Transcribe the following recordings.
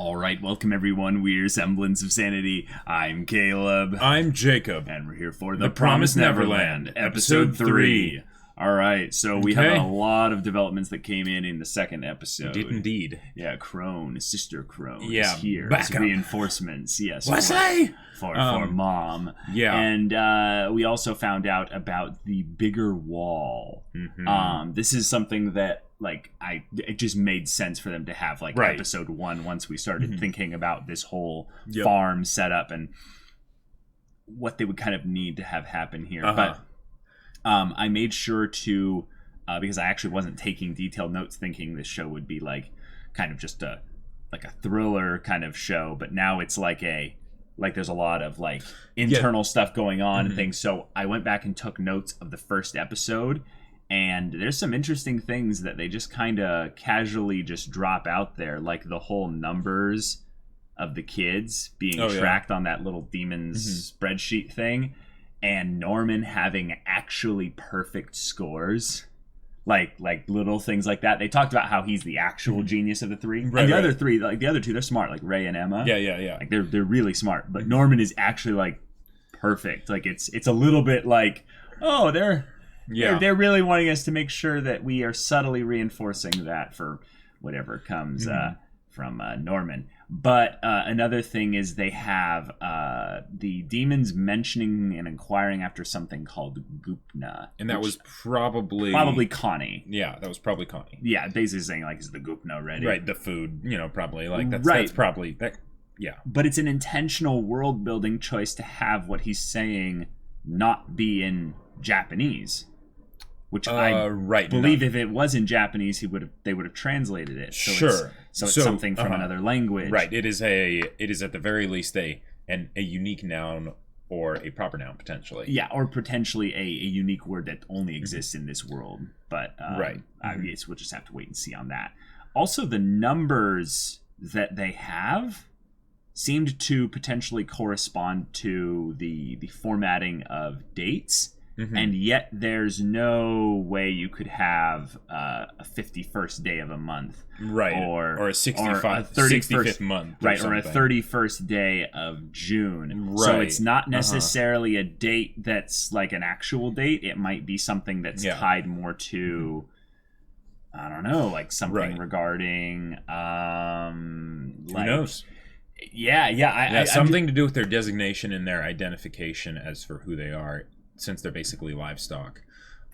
All right, welcome everyone. We're Semblance of Sanity. I'm Caleb. I'm Jacob. And we're here for The Promised Neverland, Episode 3. All right, so we have a lot of developments that came in the second episode. Did indeed. Yeah, Krone, Sister Krone is here. Back up. Reinforcements, yes. Wesley! For Mom. Yeah. And we also found out about the bigger wall. Mm-hmm. This is something that it just made sense for them to have episode 1 once we started thinking about this whole farm setup and what they would kind of need to have happen here. But I made sure to because I actually wasn't taking detailed notes thinking this show would be kind of just a thriller kind of show, but now it's there's a lot of internal stuff going on and things. So I went back and took notes of the first episode. And there's some interesting things that they just kind of casually just drop out there, like the whole numbers of the kids being tracked on that little demon's spreadsheet thing, and Norman having actually perfect scores, like little things like that. They talked about how he's the actual genius of the three, and the other three, the other two, they're smart, like Ray and Emma. Yeah. They're really smart, but Norman is actually perfect. It's a little bit they're really wanting us to make sure that we are subtly reinforcing that for whatever comes from Norman. But another thing is they have the demons mentioning and inquiring after something called Gupna. And that was probably Connie. Yeah, that was probably Connie. Yeah, basically saying is the Gupna ready? Right, the food, probably that's probably that. Yeah. But it's an intentional world building choice to have what he's saying not be in Japanese. Which I believe if it was in Japanese, they would have translated it. So it's something from another language. Right. It is at the very least a unique noun or a proper noun potentially. Yeah, or potentially a unique word that only exists in this world. But I guess we'll just have to wait and see on that. Also, the numbers that they have seemed to potentially correspond to the formatting of dates. And yet there's no way you could have a 51st day of a month. Right. Or a 65th month. Right. Or a 31st day of June. Right. So it's not necessarily a date that's an actual date. It might be something that's tied more to, I don't know, something regarding... Who knows? Yeah. Something to do with their designation and their identification as for who they are, since they're basically livestock.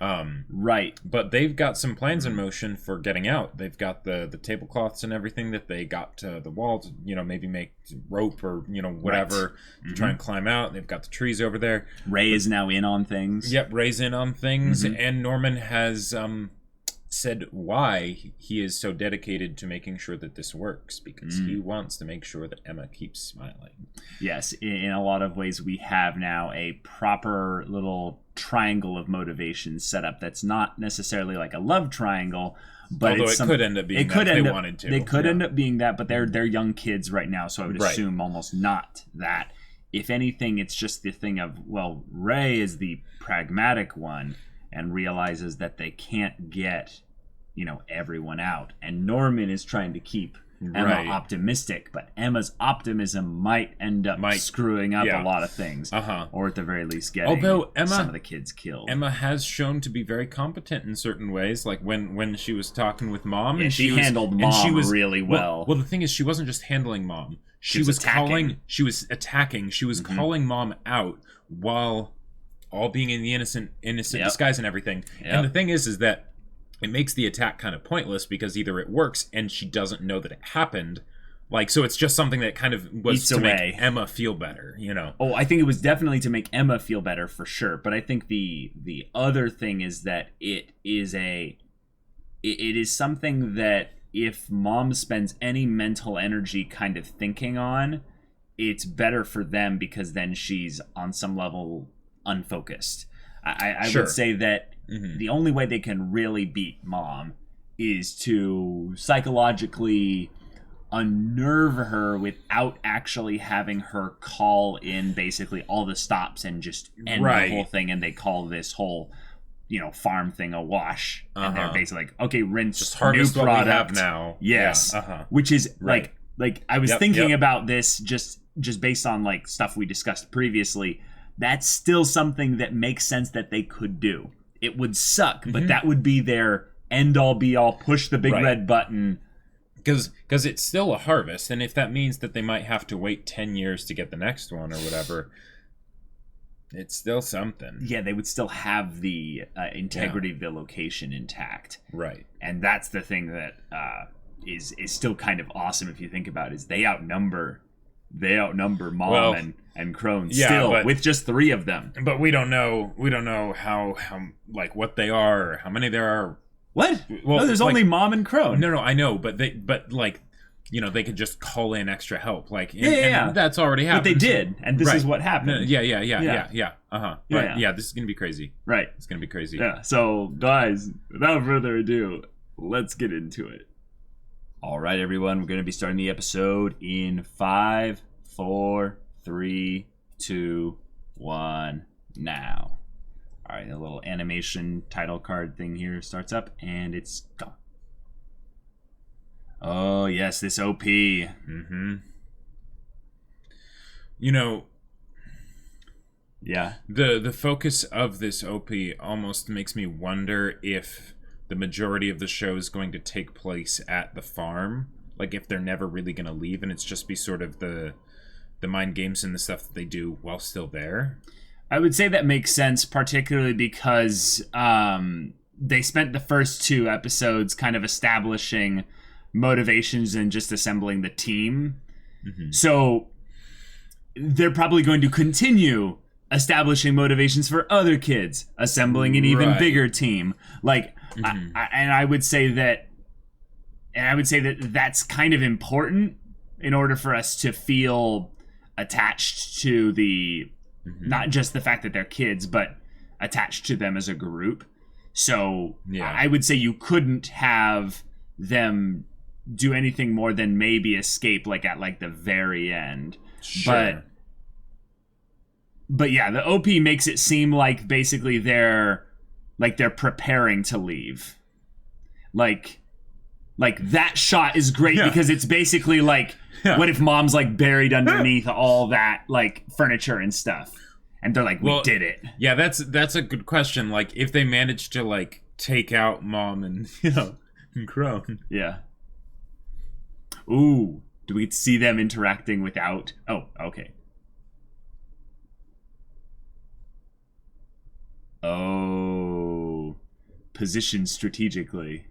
Right. But they've got some plans in motion for getting out. They've got the tablecloths and everything that they got to the wall to, maybe make rope or, whatever to try and climb out. They've got the trees over there. Ray is now in on things. Yep, Ray's in on things. And Norman has said why he is so dedicated to making sure that this works, because he wants to make sure that Emma keeps smiling. Yes, in a lot of ways we have now a proper little triangle of motivation set up that's not necessarily like a love triangle, but although it could end up being that if they wanted to. They could end up being that, but they're young kids right now, so I would assume almost not that. If anything, it's just the thing of, Ray is the pragmatic one and realizes that they can't get everyone out, and Norman is trying to keep Emma optimistic, but Emma's optimism might end up screwing up a lot of things, or at the very least getting some of the kids killed. Emma has shown to be very competent in certain ways, like when she was talking with Mom, and she handled Mom really well. Well, the thing is, she wasn't just handling Mom; she was attacking. She was calling Mom out while all being in the innocent disguise and everything. And the thing is that it makes the attack kind of pointless, because either it works and she doesn't know that it happened. So it's just something that kind of was to make Emma feel better, Oh, I think it was definitely to make Emma feel better for sure. But I think the other thing is that it is something that if Mom spends any mental energy kind of thinking on, it's better for them, because then she's on some level unfocused. I would say that the only way they can really beat Mom is to psychologically unnerve her without actually having her call in basically all the stops and just end the whole thing, and they call this whole farm thing a wash, and they're basically okay, rinse, just harvest new product what we have now. Yes, which is like I was thinking about this just based on like stuff we discussed previously. That's still something that makes sense that they could do. It would suck, but that would be their end all be all, push the big red button. Because it's still a harvest, and if that means that they might have to wait 10 years to get the next one or whatever, it's still something. Yeah, they would still have the integrity of the location intact. Right. And that's the thing that is still kind of awesome if you think about it, is they outnumber Mom and Krone still with just 3 of them. But we don't know how like what they are or how many there are. What? Well, no, there's only Mom and Krone. No, I know, but like, you know, they could just call in extra help. Like, and that's already happened. But they did, and this is what happened. Yeah. But this is gonna be crazy. Right. It's gonna be crazy. Yeah. So, guys, without further ado, let's get into it. All right, everyone, we're gonna be starting the episode in 5, 4, 3, 2, 1, now. All right, the little animation title card thing here starts up, and it's gone. Oh, yes, this OP. Mm-hmm. You know... Yeah. The focus of this OP almost makes me wonder if the majority of the show is going to take place at the farm. Like, if they're never really going to leave, and it's just be sort of the mind games and the stuff that they do while still there. I would say that makes sense, particularly because they spent the first 2 episodes kind of establishing motivations and just assembling the team. Mm-hmm. So they're probably going to continue establishing motivations for other kids, assembling an even bigger team. Like, I would say that that's kind of important in order for us to feel attached to the... not just the fact that they're kids, but attached to them as a group. So I would say you couldn't have them do anything more than maybe escape like at like the very end. Sure. But yeah, the OP makes it seem like basically they're preparing to leave. Like that shot is great because it's basically like, what if Mom's like buried underneath all that like furniture and stuff, and they're like, we did it. Yeah, that's a good question. Like, if they managed to like take out Mom and and Krone. Yeah. Ooh, do we see them interacting without? Oh, okay. Oh, positioned strategically.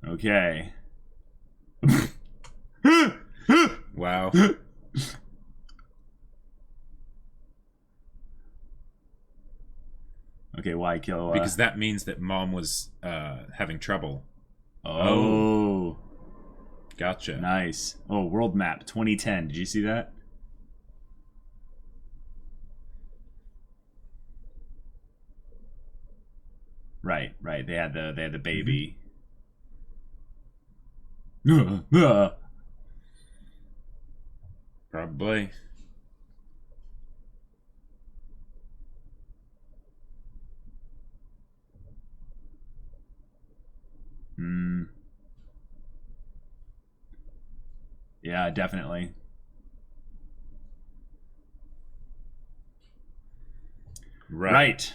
Okay. Wow. Okay, why kill? Because that means that Mom was having trouble. Oh. Gotcha. Nice. Oh, world map 2010. Did you see that? Right. They had the baby. Probably. Yeah, definitely. Right.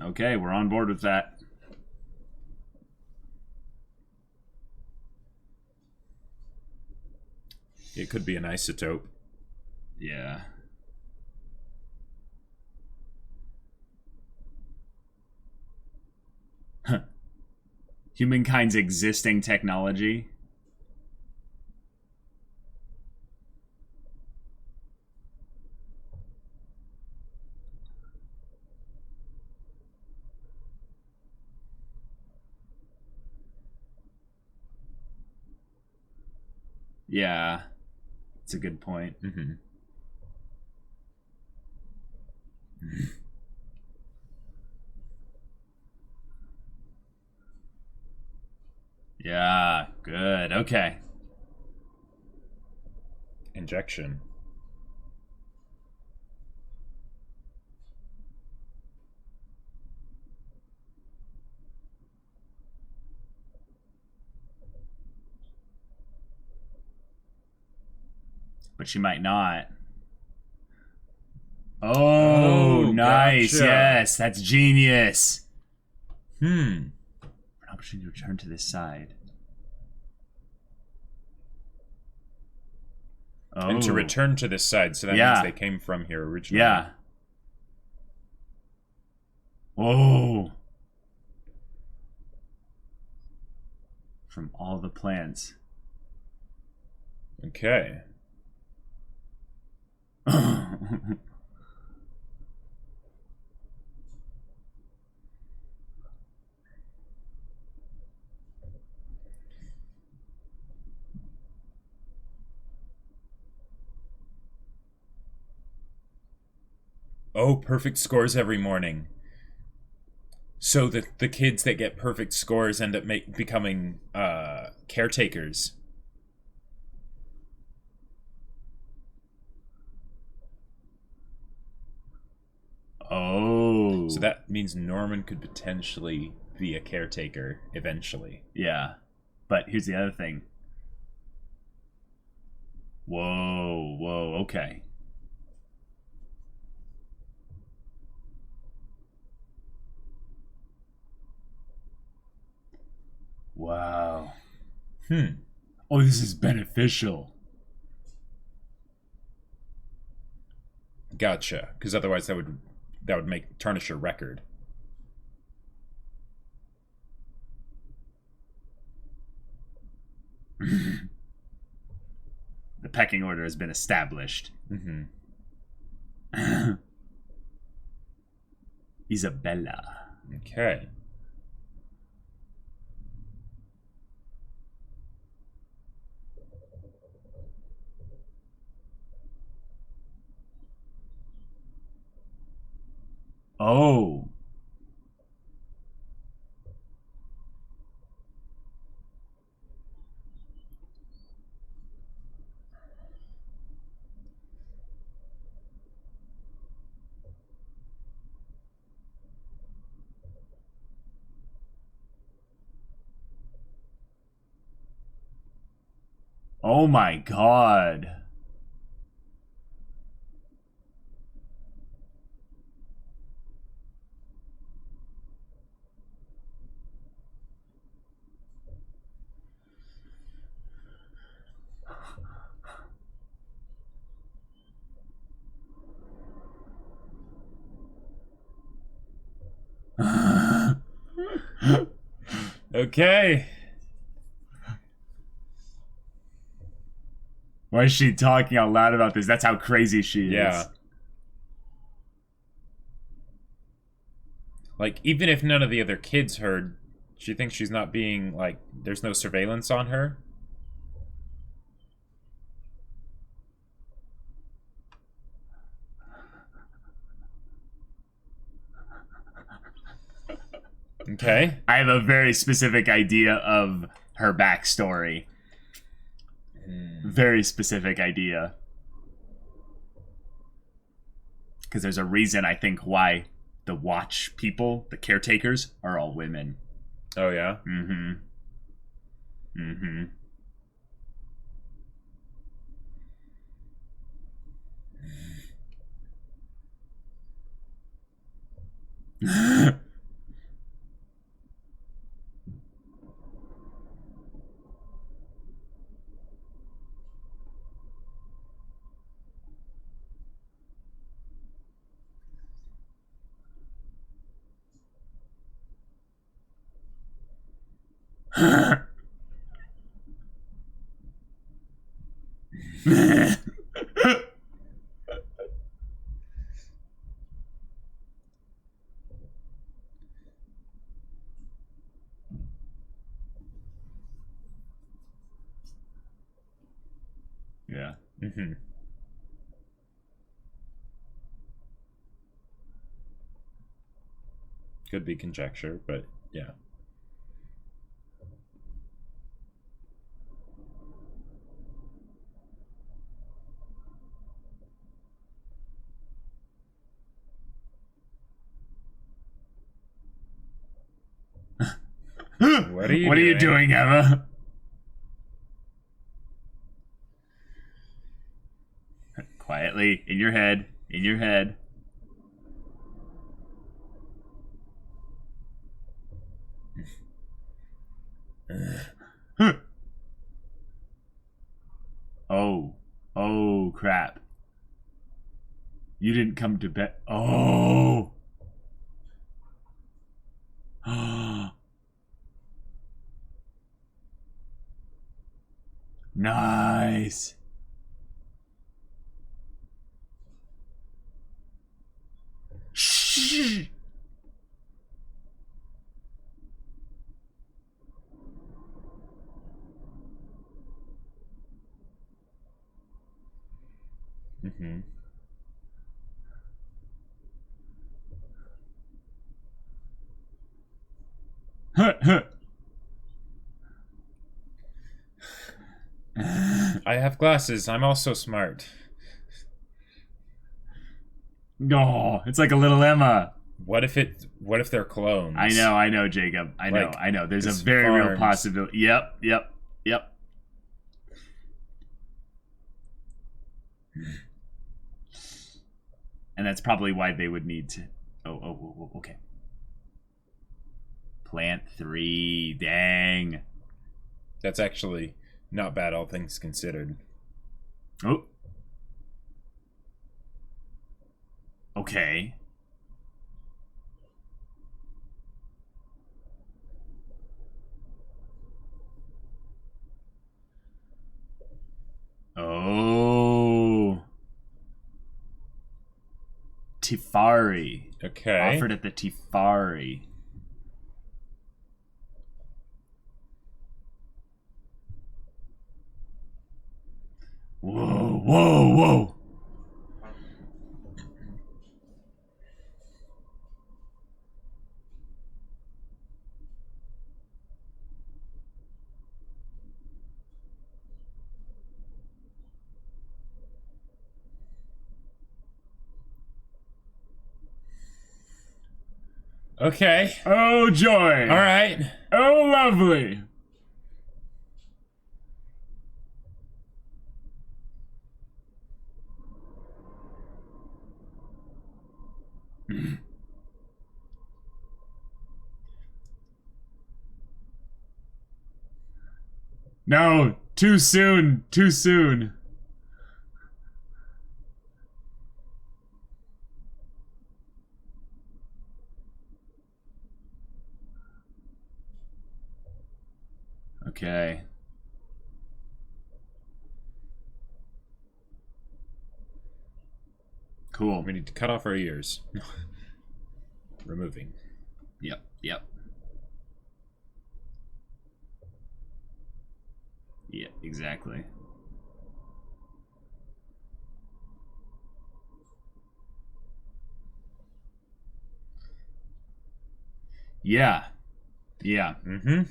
Okay, we're on board with that. It could be an isotope. Yeah. Humankind's existing technology. Yeah, that's a good point. Yeah, good. Okay. Injection. but she might not. Oh, nice. Gotcha. Yes, that's genius. An opportunity to return to this side. Oh. And to return to this side, so that means they came from here originally. Yeah. Oh. From all the plants. Okay. Oh, perfect scores every morning. So the kids that get perfect scores end up becoming caretakers. Oh. So that means Norman could potentially be a caretaker eventually. Yeah. But here's the other thing. Whoa, okay. Wow. Oh, this is beneficial. Gotcha. Because otherwise that would tarnish your record. The pecking order has been established. Isabella. Okay. Oh. Oh my God. Okay. Why is she talking out loud about this? That's how crazy she is. Yeah. Like, even if none of the other kids heard, she thinks she's not being, like, there's no surveillance on her. Okay. I have a very specific idea of her backstory. Very specific idea. Because there's a reason, I think, why the watch people, the caretakers, are all women. Oh, yeah? Yeah. Could be conjecture, but yeah. What are you doing, Emma? quietly in your head. In your head. Oh. Oh, crap. You didn't come to bed. Oh. Nice. Shh. Mm-hmm. I have glasses. I'm also smart. No, it's like a little Emma. What if they're clones? I know, Jacob. I know. There's a very real possibility. Yep. And that's probably why they would need to. Oh, okay. Plant 3. Dang. That's actually not bad, all things considered. Oh. Okay. Oh. Tifari. Okay. Offered at the Tifari. Whoa. Okay. Oh, joy. All right. Oh, lovely. No, too soon. Okay. Cool. We need to cut off our ears. Removing. Yep. Yeah, exactly. Yeah. Mm-hmm.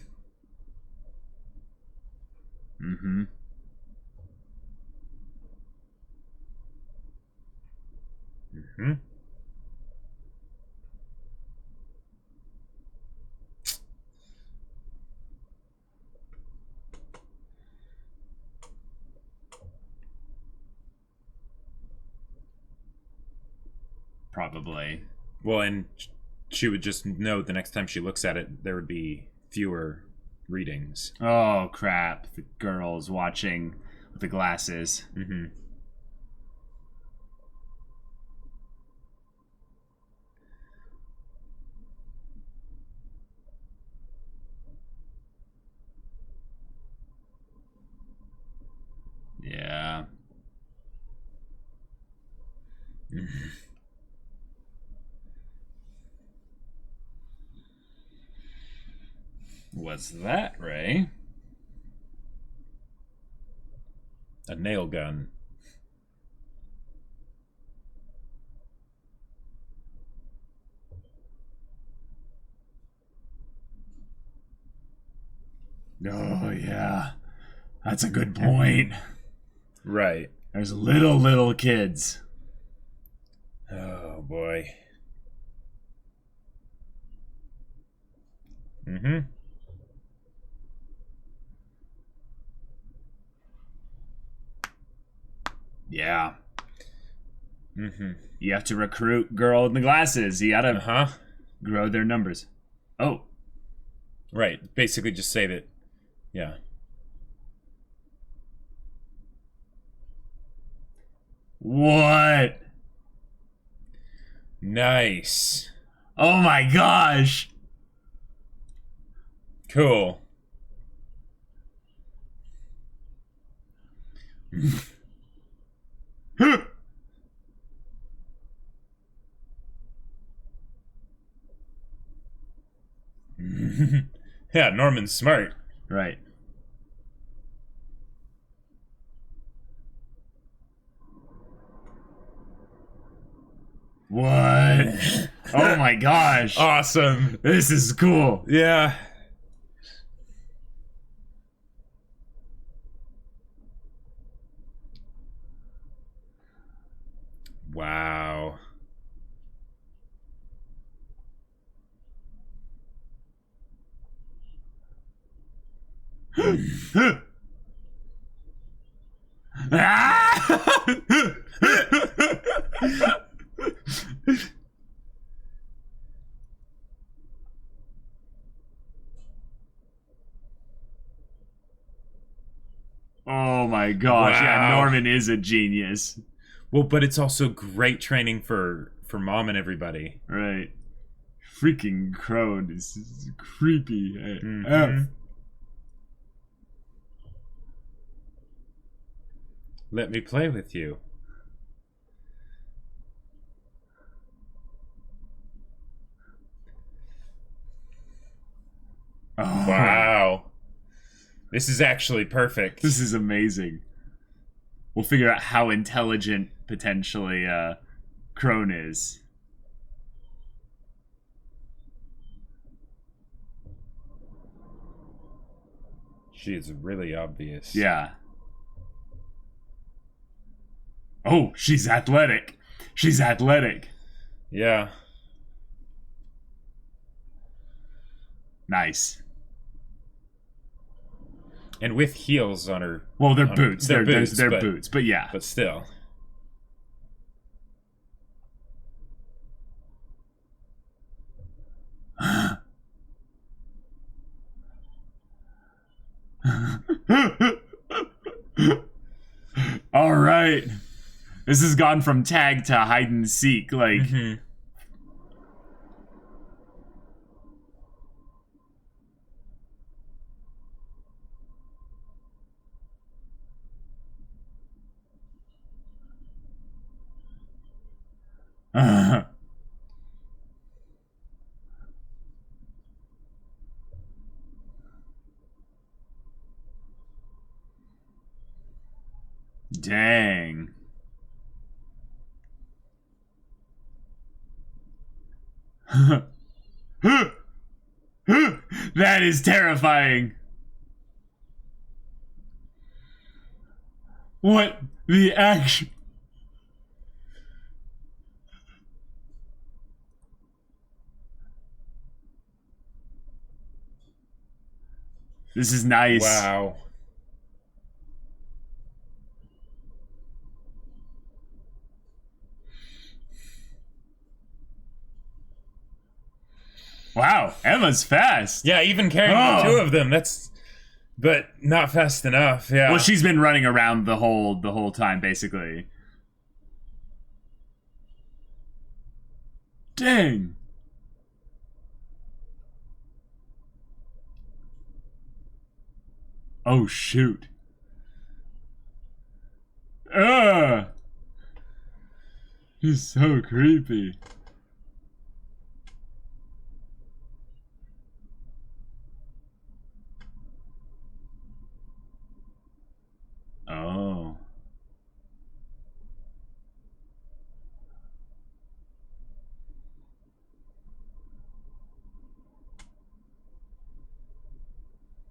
Probably. Well, and she would just know the next time she looks at it, there would be fewer readings. Oh, crap. The girl's watching with the glasses. Mm-hmm. Yeah. What's that, Ray? A nail gun. Oh, yeah. That's a good point. Right. There's little kids. Oh, boy. Mm-hmm. Yeah. Mm-hmm. You have to recruit girl in the glasses. You gotta Uh-huh. grow their numbers. Oh. Right. Basically just say that, yeah. What? Nice. Oh my gosh. Cool. Yeah, Norman's smart. Right. What? Oh my gosh. Awesome. This is cool. Yeah. Wow. Oh my gosh. Wow. Yeah, Norman is a genius. Well, but it's also great training for Mom and everybody. Right. Freaking Krone is creepy AF. Mm-hmm. Let me play with you. Oh, wow. This is actually perfect. This is amazing. We'll figure out how intelligent, potentially, Krone is. She is really obvious. Yeah. Oh, she's athletic. She's athletic. Yeah. Nice. And with heels on her. Well, they're boots. They're boots, they're boots, but yeah. But still. All right. This has gone from tag to hide and seek. Like, dang. That is terrifying. What the action? This is nice. Wow. Wow, Emma's fast. Yeah, even carrying the two of them, that's... But not fast enough, yeah. Well, she's been running around the whole time, basically. Dang. Oh, shoot. Ugh. He's so creepy. Oh.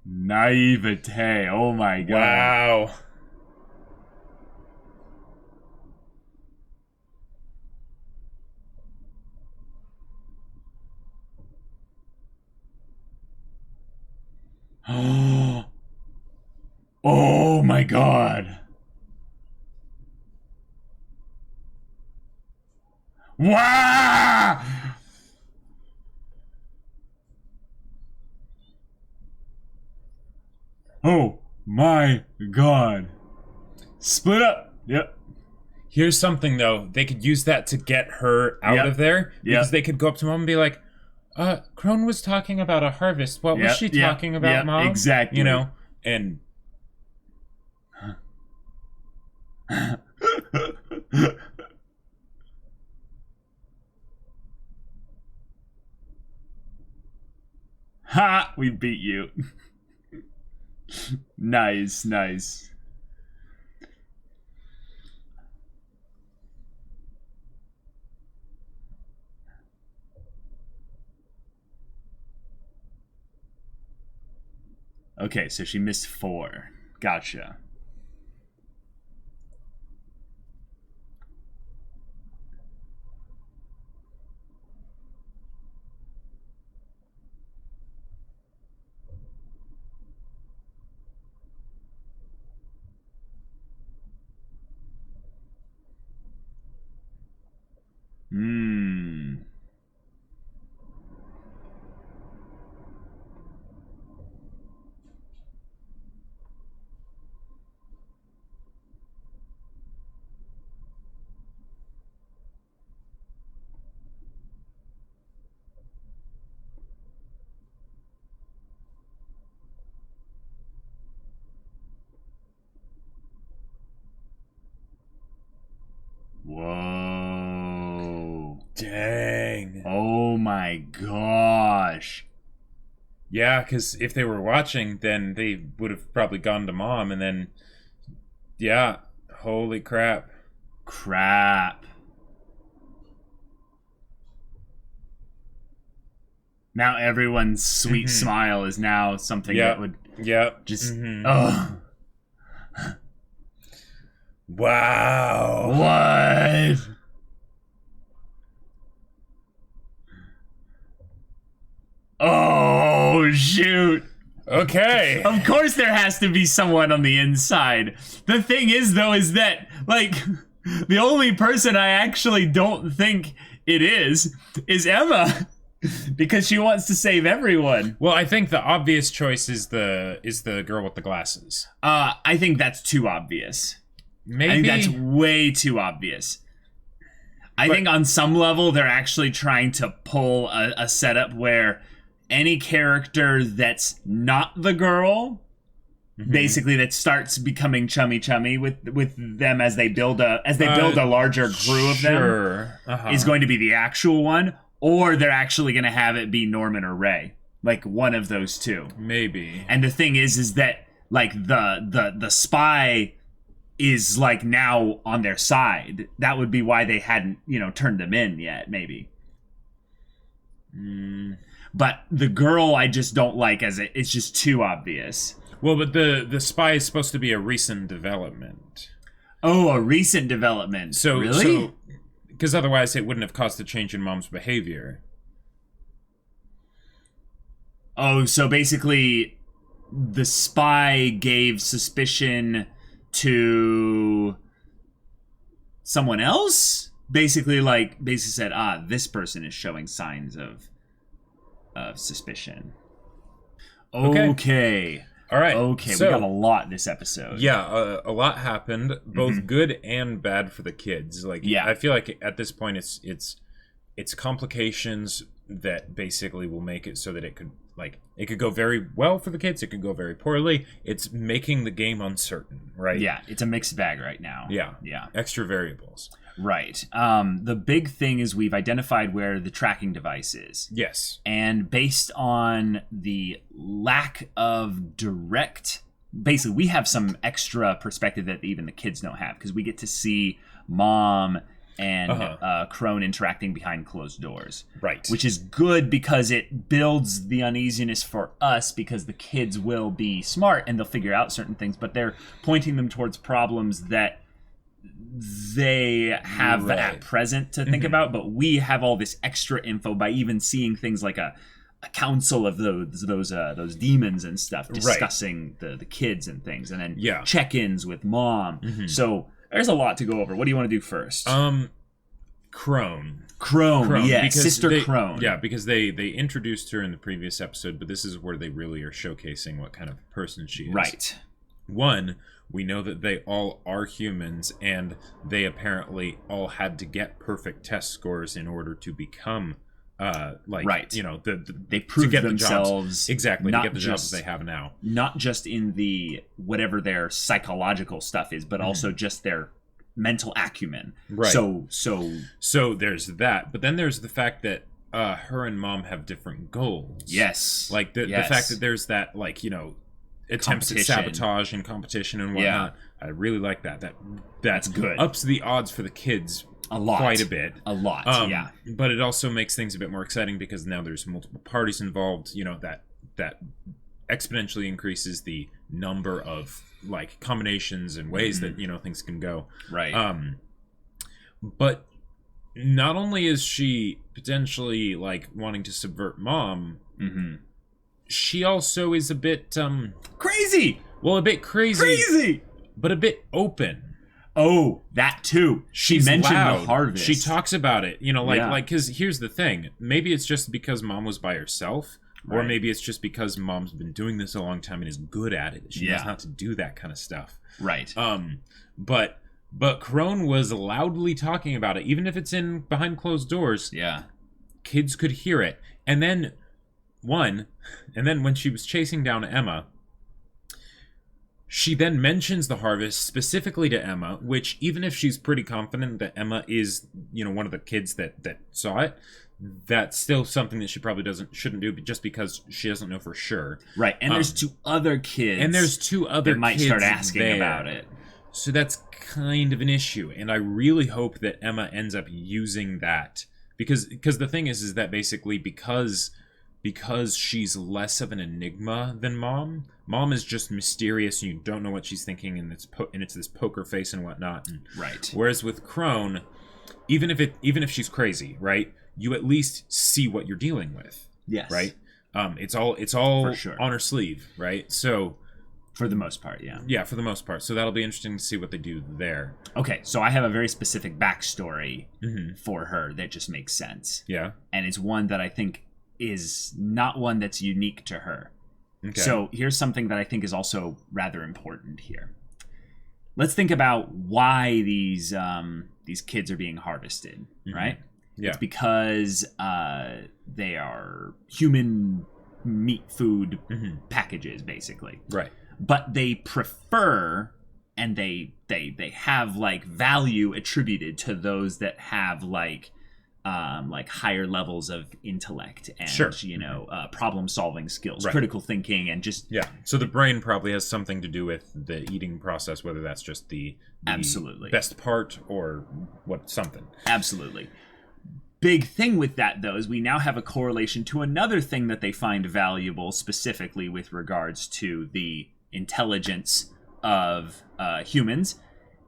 Naivete. Oh my god. Wow. Oh my god. Wah! Oh my god. Split up. Yep. Here's something, though. They could use that to get her out of there. Because they could go up to Mom and be like, Krone was talking about a harvest. What was she talking about, Mom? Exactly. You know? And... Ha! We beat you. Nice, nice. Okay, so she missed 4. Gotcha. Whoa. Dang. Oh my gosh. Yeah, because if they were watching, then they would have probably gone to Mom, and then... Yeah. Holy crap. Crap. Now everyone's sweet smile is now something that would just... Oh. Wow. What? Oh, shoot. Okay. Of course there has to be someone on the inside. The thing is, though, is that, like, the only person I actually don't think it is Emma. Because she wants to save everyone. Well, I think the obvious choice is the girl with the glasses. I think that's too obvious. Maybe. I think that's way too obvious. I think on some level they're actually trying to pull a setup where any character that's not the girl, basically that starts becoming chummy with them as they build a larger crew of them, is going to be the actual one, or they're actually going to have it be Norman or Ray, like one of those two. Maybe. And the thing is that like the spy is like now on their side. That would be why they hadn't, turned them in yet, maybe. But the girl I just don't like it's just too obvious. Well, but the spy is supposed to be a recent development. Oh, a recent development. So really? Because otherwise it wouldn't have caused a change in Mom's behavior. Oh, so basically the spy gave suspicion to someone else? Basically said, this person is showing signs of suspicion. Okay. All right. Okay, so, we got a lot this episode. Yeah, a lot happened, both good and bad for the kids. I feel like at this point it's complications that basically will make it so that it could go very well for the kids, it could go very poorly. It's making the game uncertain, right? Yeah, it's a mixed bag right now. Yeah. Yeah. Extra variables. Right. The big thing is we've identified where the tracking device is. Yes. And based on the lack of direct... Basically, we have some extra perspective that even the kids don't have, because we get to see Mom and Krone interacting behind closed doors. Right. Which is good because it builds the uneasiness for us, because the kids will be smart and they'll figure out certain things, but they're pointing them towards problems that they have at present to think about, but we have all this extra info by even seeing things like a council of those demons and stuff discussing the kids and things, and then check-ins with Mom. So there's a lot to go over. What do you want to do first? Krone. Krone, yeah, Sister Krone. Yeah, because they introduced her in the previous episode, but this is where they really are showcasing what kind of person she is. Right. One, we know that they all are humans, and they apparently all had to get perfect test scores in order to become, right. They proved themselves exactly to get the jobs they have now. Not just in the whatever their psychological stuff is, but also just their mental acumen. Right. So there's that, but then there's the fact that her and Mom have different goals. Yes. Like the fact that there's that attempts at sabotage and competition and whatnot. Yeah. I really like that. That's good. Ups the odds for the kids a lot, quite a bit. Yeah. But it also makes things a bit more exciting because now there's multiple parties involved. That exponentially increases the number of combinations and ways that things can go. Right. But not only is she potentially wanting to subvert Mom, she also is a bit crazy. Well, a bit crazy, but a bit open. Oh, that too. She mentioned loud. The harvest. She talks about it. Because here's the thing. Maybe it's just because Mom was by herself. Or maybe it's just because Mom's been doing this a long time and is good at it. She knows how to do that kind of stuff. Right. But Krone was loudly talking about it, even if it's in behind closed doors. Yeah. Kids could hear it. And then when she was chasing down Emma, she then mentions the harvest specifically to Emma, which even if she's pretty confident that Emma is, one of the kids that saw it, that's still something that she probably shouldn't do, but just because she doesn't know for sure. Right, and there's two other kids. That might start asking about it. So that's kind of an issue, and I really hope that Emma ends up using that because the thing is that basically because she's less of an enigma than Mom. Mom is just mysterious, and you don't know what she's thinking, and it's this poker face and whatnot. Right. Whereas with Krone, even if she's crazy, right? You at least see what you're dealing with. Yes. Right? It's all for sure. On her sleeve, right? So for the most part, yeah. Yeah, for the most part. So that'll be interesting to see what they do there. Okay, so I have a very specific backstory for her that just makes sense. Yeah. And it's one that I think is not one that's unique to her. Okay. So here's something that I think is also rather important here. Let's think about why these kids are being harvested, right? Yeah. It's because they are human meat food packages, basically. Right. But they prefer and they have value attributed to those that have higher levels of intellect and problem solving skills, critical thinking, and just So the brain probably has something to do with the eating process, whether that's just the absolutely best part or something. Absolutely. Big thing with that, though, is we now have a correlation to another thing that they find valuable, specifically with regards to the intelligence of humans,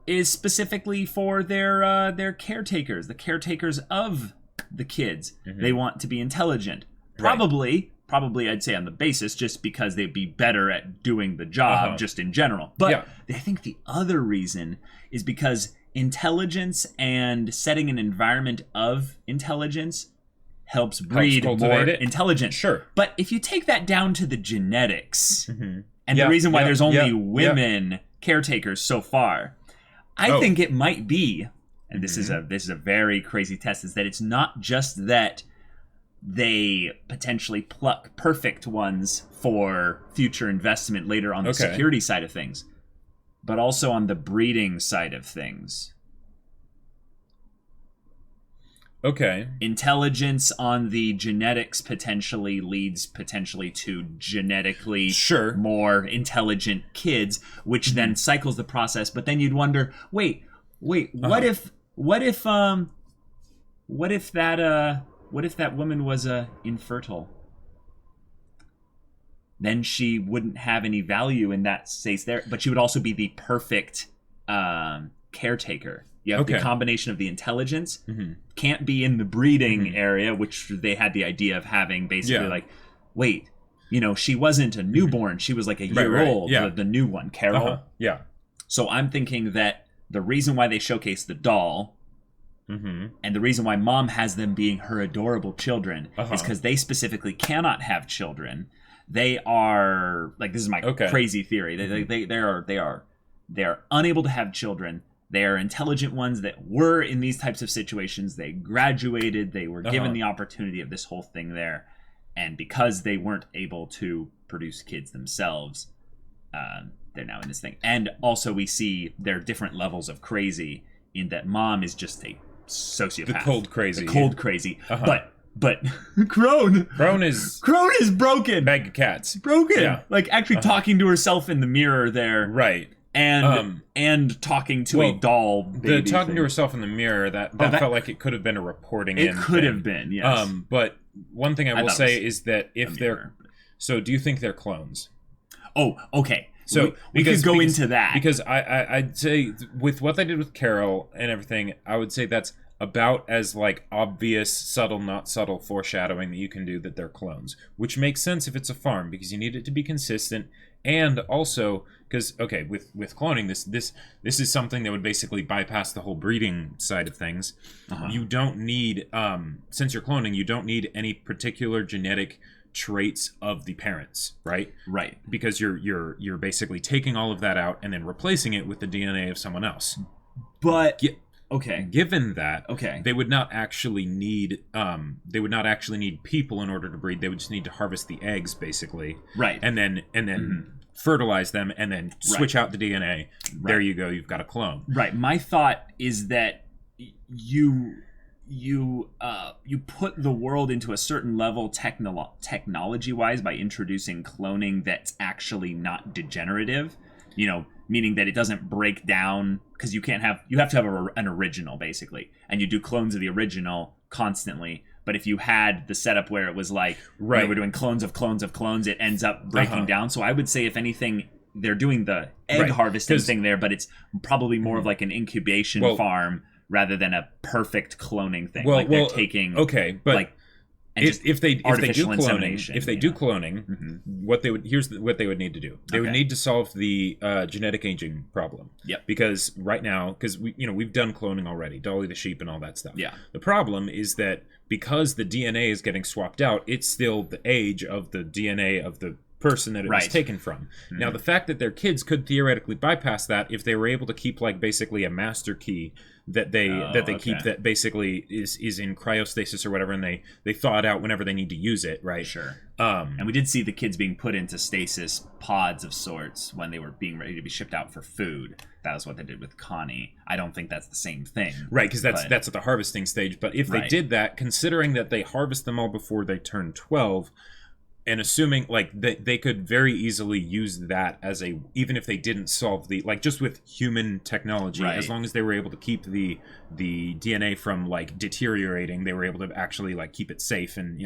is specifically for their caretakers, the caretakers of the kids. They want to be intelligent. Probably I'd say on the basis just because they'd be better at doing the job just in general. But I think the other reason is because intelligence and setting an environment of intelligence helps breed more intelligence. Sure. But if you take that down to the genetics, and the reason why there's only women caretakers so far, I think it might be, and this is a very crazy test, is that it's not just that they potentially pluck perfect ones for future investment later on the security side of things, but also on the breeding side of things. Okay. Intelligence on the genetics potentially leads to genetically more intelligent kids, which then cycles the process. But then you'd wonder, wait, what if that woman was infertile? Then she wouldn't have any value in that space there, but she would also be the perfect caretaker. You have the combination of the intelligence, can't be in the breeding area, which they had the idea of having basically she wasn't a newborn, she was like a year old, the new one, Carol. Yeah. So I'm thinking that the reason why they showcase the doll And the reason why mom has them being her adorable children is because they specifically cannot have children. They are like, this is my crazy theory. They are unable to have children. They are intelligent ones that were in these types of situations. They graduated. They were given the opportunity of this whole thing there. And because they weren't able to produce kids themselves, they're now in this thing. And also we see their different levels of crazy in that mom is just a sociopath. The cold crazy. But Krone is broken. Bag of cats. Broken. Yeah. Like actually talking to herself in the mirror there. Right. And talking to a doll baby the talking thing. to herself in the mirror, that felt like it could have been a reporting in. It could have been, yes. But one thing I will say is that if they're... So do you think they're clones? Oh, okay. So we could go into that. Because I'd say with what they did with Carol and everything, I would say that's about as like obvious, subtle, not subtle foreshadowing that you can do that they're clones. Which makes sense if it's a farm, because you need it to be consistent. And also, because, okay, with cloning, this is something that would basically bypass the whole breeding side of things. You don't need, since you're cloning, you don't need any particular genetic traits of the parents, right? Right. Because you're basically taking all of that out and then replacing it with the DNA of someone else. But given that, they would not actually need people in order to breed. They would just need to harvest the eggs, basically. Right. And then fertilize them and then switch out the DNA. There you go. You've got a clone. Right. My thought is that you put the world into a certain level technology-wise by introducing cloning that's actually not degenerative. You know, meaning that it doesn't break down, because you have to have an original, basically, and you do clones of the original constantly. But if you had the setup where it was like, we're doing clones of clones of clones, it ends up breaking down. So I would say, if anything, they're doing the egg harvesting thing there, but it's probably more of like an incubation farm rather than a perfect cloning thing. They're taking if they do cloning, here's what they would need to do. They would need to solve the genetic aging problem. Yep. Because right now, we've done cloning already, Dolly the sheep and all that stuff. Yeah. The problem is that because the DNA is getting swapped out, it's still the age of the DNA of the person that it was taken from. Now, the fact that their kids could theoretically bypass that if they were able to keep like basically a master key that they keep that basically is in cryostasis or whatever, and they thaw it out whenever they need to use it, right? Sure. And we did see the kids being put into stasis pods of sorts when they were being ready to be shipped out for food. That was what they did with Connie. I don't think that's the same thing. Right, because that's at the harvesting stage. But if they did that, considering that they harvest them all before they turn 12, and assuming like they could very easily use that as even if they didn't solve just with human technology, as long as they were able to keep the DNA from like deteriorating, they were able to actually like keep it safe and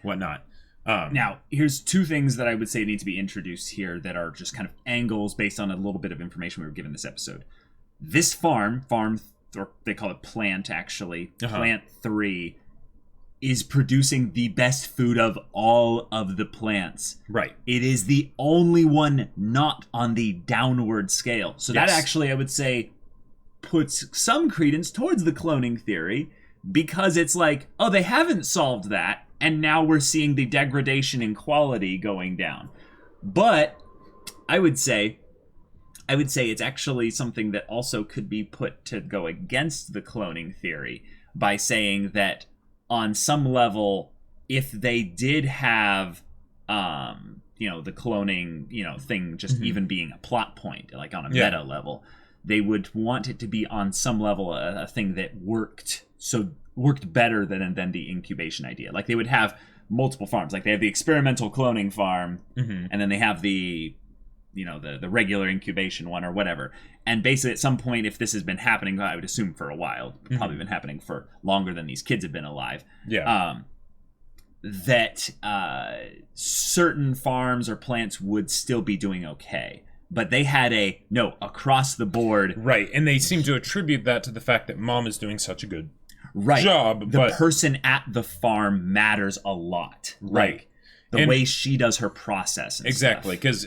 whatnot. Now, here's two things that I would say need to be introduced here that are just kind of angles based on a little bit of information we were given this episode. This farm, or they call it plant actually, Plant 3, is producing the best food of all of the plants. Right. It is the only one not on the downward scale. So that actually, I would say, puts some credence towards the cloning theory, because it's like, oh, they haven't solved that, and now we're seeing the degradation in quality going down. But I would say it's actually something that also could be put to go against the cloning theory by saying that on some level, if they did have, the cloning, thing just even being a plot point, like on a meta level, they would want it to be on some level a thing that worked better than the incubation idea. Like they would have multiple farms. Like they have the experimental cloning farm, and then they have the regular incubation one or whatever. And basically at some point, if this has been happening, I would assume for a while, probably been happening for longer than these kids have been alive. Yeah. That certain farms or plants would still be doing okay. But they had across the board. Right. And they seem to attribute that to the fact that mom is doing such a good job. The person at the farm matters a lot. Right. Like, the way she does her process. Exactly. Because,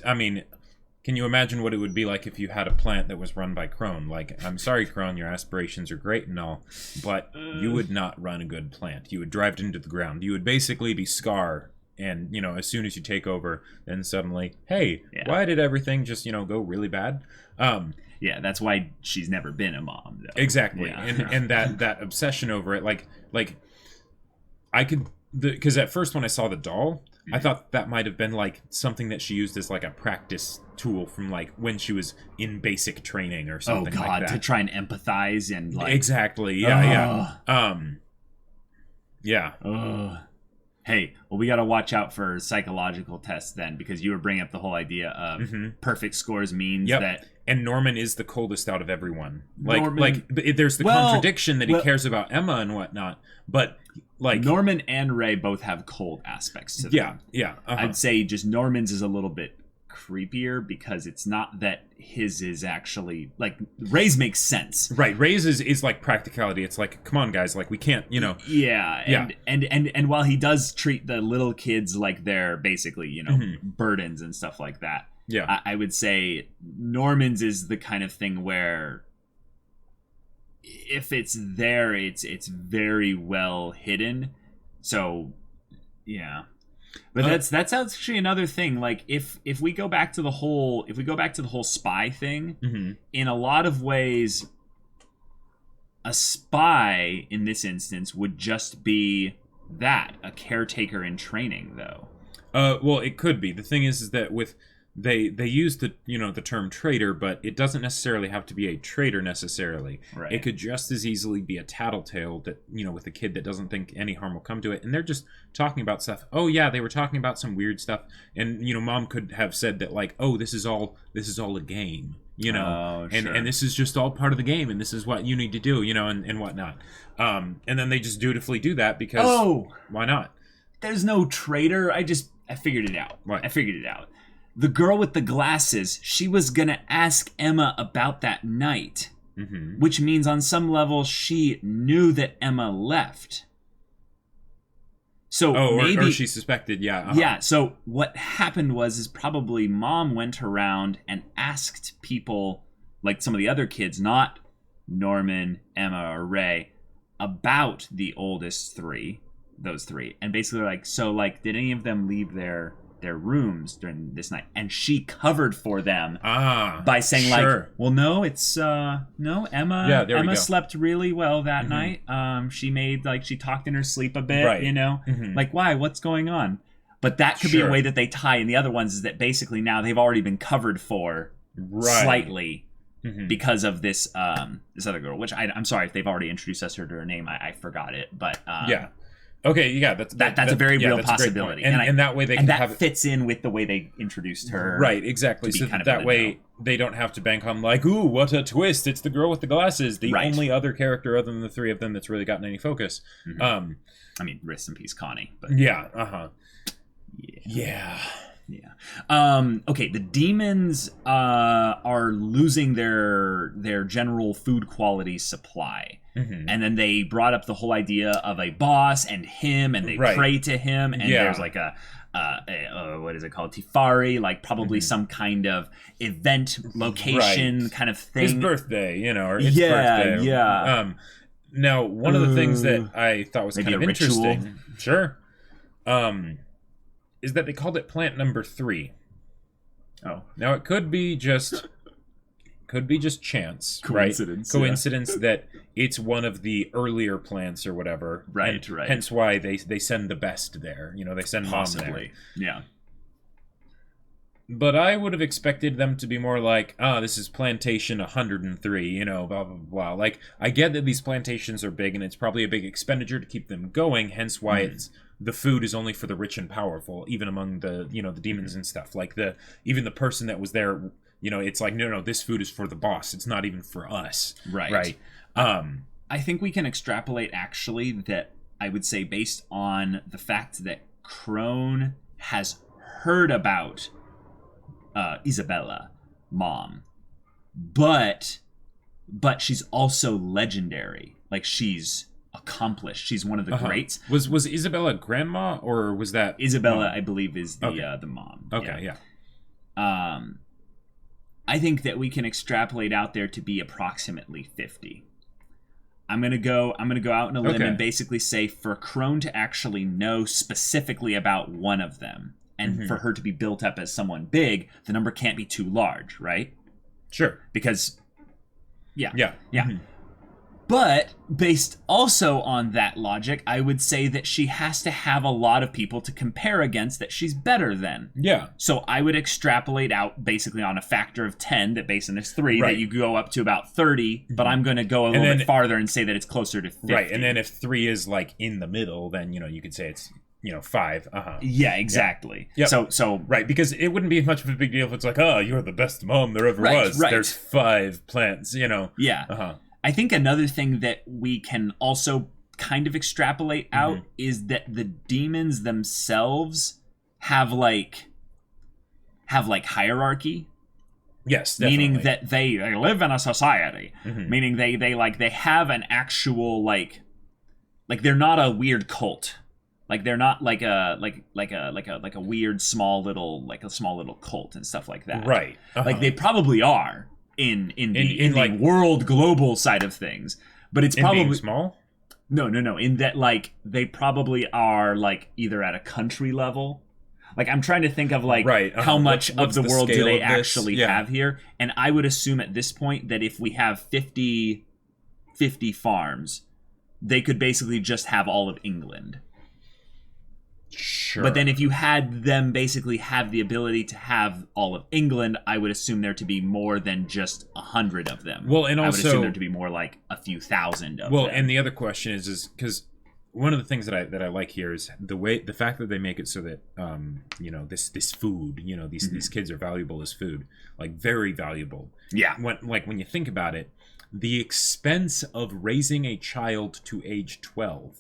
can you imagine what it would be like if you had a plant that was run by Krone? Like, I'm sorry, Krone, your aspirations are great and all, but you would not run a good plant. You would drive it into the ground. You would basically be Scar, and, as soon as you take over, then suddenly, hey, why did everything just, go really bad? Yeah, that's why she's never been a mom, though. Exactly. Yeah. And that obsession over it, like I could, because at first when I saw the doll, I thought that might have been like something that she used as like a practice tool from like when she was in basic training or something. Oh God, like that. To try and empathize and like exactly, yeah. Hey, well, we got to watch out for psychological tests then, because you were bringing up the whole idea of perfect scores means that. And Norman is the coldest out of everyone. There's the contradiction that he cares about Emma and whatnot, but like Norman and Ray both have cold aspects to them. Yeah. I'd say just Norman's is a little bit creepier because it's not that his is actually like Ray's makes sense. Right. Ray's is like practicality. It's like, come on guys, like we can't, And while he does treat the little kids like they're basically, burdens and stuff like that. Yeah. I would say Norman's is the kind of thing where if it's there, it's very well hidden. So, yeah. But that's actually another thing. Like if we go back to the whole spy thing, in a lot of ways, a spy in this instance would just be a caretaker in training, though. Well, it could be. The thing is that with they use the the term traitor, but it doesn't necessarily have to be a traitor necessarily. Right. It could just as easily be a tattletale that with a kid that doesn't think any harm will come to it, and they're just talking about stuff. Oh yeah, they were talking about some weird stuff, and mom could have said that like, oh, this is all a game, sure. and this is just all part of the game, and this is what you need to do, and whatnot. And then they just dutifully do that because why not? There's no traitor. I figured it out. Right. I figured it out. The girl with the glasses, she was going to ask Emma about that night, which means on some level she knew that Emma left. So maybe or she suspected, yeah. Yeah, so what happened is probably mom went around and asked people, like some of the other kids, not Norman, Emma, or Ray, about the oldest those three. And basically like, so like, did any of them leave their rooms during this night? And she covered for them by saying like, well, no, it's no, Emma slept really well that night. She talked in her sleep a bit, right. Like, why, what's going on? But that could be a way that they tie in the other ones, is that basically now they've already been covered for slightly because of this other girl, which I'm sorry if they've already introduced us to her name. I forgot it, but okay, yeah, that's a very real possibility, and that way that fits in with the way they introduced her, right? Exactly. So that way they don't have to bank on like, ooh, what a twist! It's the girl with the glasses, the only other character other than the three of them that's really gotten any focus. I mean, rest in peace, Connie. But yeah. Okay, the demons are losing their general food quality supply. And then they brought up the whole idea of a boss and him, and they pray to him, and there's like a what is it called? Tifari, like probably some kind of event location kind of thing. His birthday, or its birthday. Yeah. Now, one of the things that I thought was kind of interesting, is that they called it plant number 3. Oh. Now it could be just chance, coincidence, coincidence that it's one of the earlier plants or whatever, right. Hence why they send the best there. They send possibly mom there. Yeah. But I would have expected them to be more like, this is plantation 103, blah blah blah. Like, I get that these plantations are big and it's probably a big expenditure to keep them going. Hence why it's the food is only for the rich and powerful, even among the the demons and stuff. Like even the person that was there. It's like, no, this food is for the boss. It's not even for us. Right. I think we can extrapolate, actually, that I would say based on the fact that Krone has heard about Isabella, mom, but she's also legendary. Like, she's accomplished. She's one of the greats. Was Isabella grandma, or was that Isabella? mom? I believe is the mom. Okay, yeah. I think that we can extrapolate out there to be approximately 50. I'm gonna go out on a limb and basically say for Krone to actually know specifically about one of them, and for her to be built up as someone big, the number can't be too large, right? Sure. Because, yeah. But based also on that logic, I would say that she has to have a lot of people to compare against that she's better than. Yeah. So I would extrapolate out basically on a factor of 10 that based on this 3 that you go up to about 30, but I'm going to go a little bit farther and say that it's closer to 50. Right, and then if 3 is like in the middle, then, you could say it's 5. Yeah, exactly. Yep. So right, because it wouldn't be much of a big deal if it's like, oh, you're the best mom there ever was. Right. There's 5 plants, Yeah. I think another thing that we can also kind of extrapolate out is that the demons themselves have hierarchy. Yes, definitely. Meaning that they live in a society. Meaning they have an actual like they're not a weird cult. Like they're not like a weird small little cult and stuff like that. Right. Like they probably are in the world global side of things, but it's probably being small. No. In that they probably are either at a country level. I'm trying to think of how much of the world do they actually have here, and I would assume at this point that if we have 50 farms, they could basically just have all of England. Sure. But then if you had them basically have the ability to have all of England, I would assume there to be more than just 100 of them. Well, and I also would assume there to be more like a few thousand of them. Well, and the other question is because one of the things that I like here is the fact that they make it so that this food, these kids are valuable as food, very valuable. Yeah. When you think about it, the expense of raising a child to age 12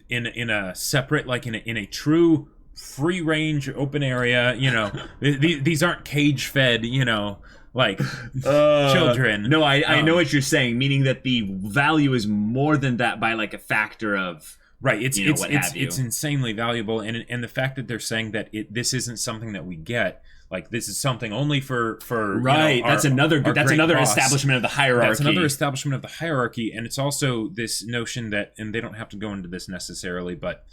in a separate in a true free range open area, these aren't cage fed, children. No, I know what you're saying, meaning that the value is more than that by a factor of right. It's insanely valuable, and the fact that they're saying that this isn't something that we get. This is something only for right. That's another establishment of the hierarchy. That's another establishment of the hierarchy, and it's also this notion that, and they don't have to go into this necessarily, but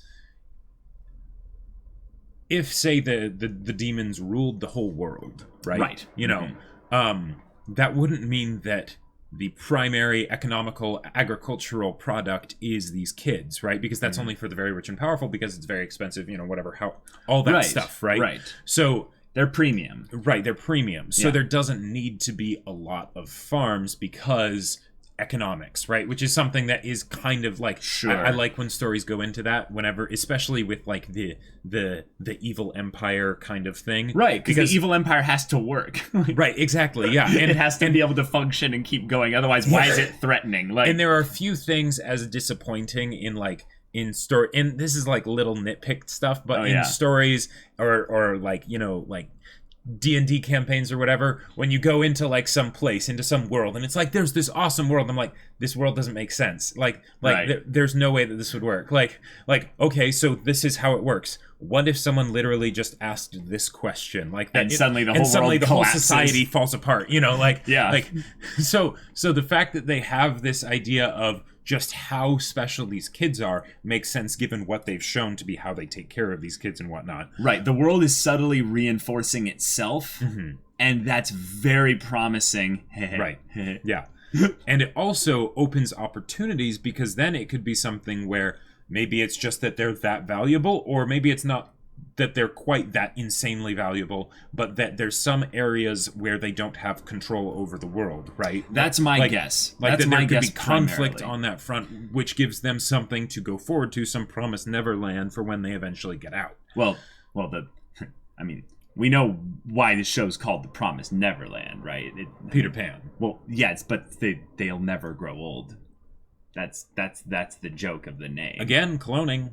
if say the demons ruled the whole world, right? That wouldn't mean that the primary economical agricultural product is these kids, right? Because that's only for the very rich and powerful, because it's very expensive, all that stuff, right? Right. So they're premium. Right, they're premium. So there doesn't need to be a lot of farms because economics, right? Which is something that is kind of sure. I like when stories go into that whenever, especially with the evil empire kind of thing. Right, because the evil empire has to work. Right, exactly, yeah. And it has to be able to function and keep going. Otherwise, why is it threatening? And there are a few things as disappointing in story, and this is little nitpicked stuff, but in stories or D&D campaigns or whatever, when you go into some place, into some world, and it's there's this awesome world, I'm this world doesn't make sense. There's no way that this would work. Okay, so this is how it works. What if someone literally just asked this question and suddenly the whole society falls apart? So the fact that they have this idea of just how special these kids are makes sense given what they've shown to be how they take care of these kids and whatnot. Right. The world is subtly reinforcing itself, and that's very promising. Right. Yeah. And it also opens opportunities, because then it could be something where maybe it's just that they're that valuable, or maybe it's not that they're quite that insanely valuable, but that there's some areas where they don't have control over the world, right? That's my guess. That's my guess. There could be conflict primarily on that front, which gives them something to go forward to, some promised Neverland for when they eventually get out. Well, we know why the show's called The Promised Neverland, right? Peter Pan. Well, yes, but they'll never grow old. That's the joke of the name. Again, cloning.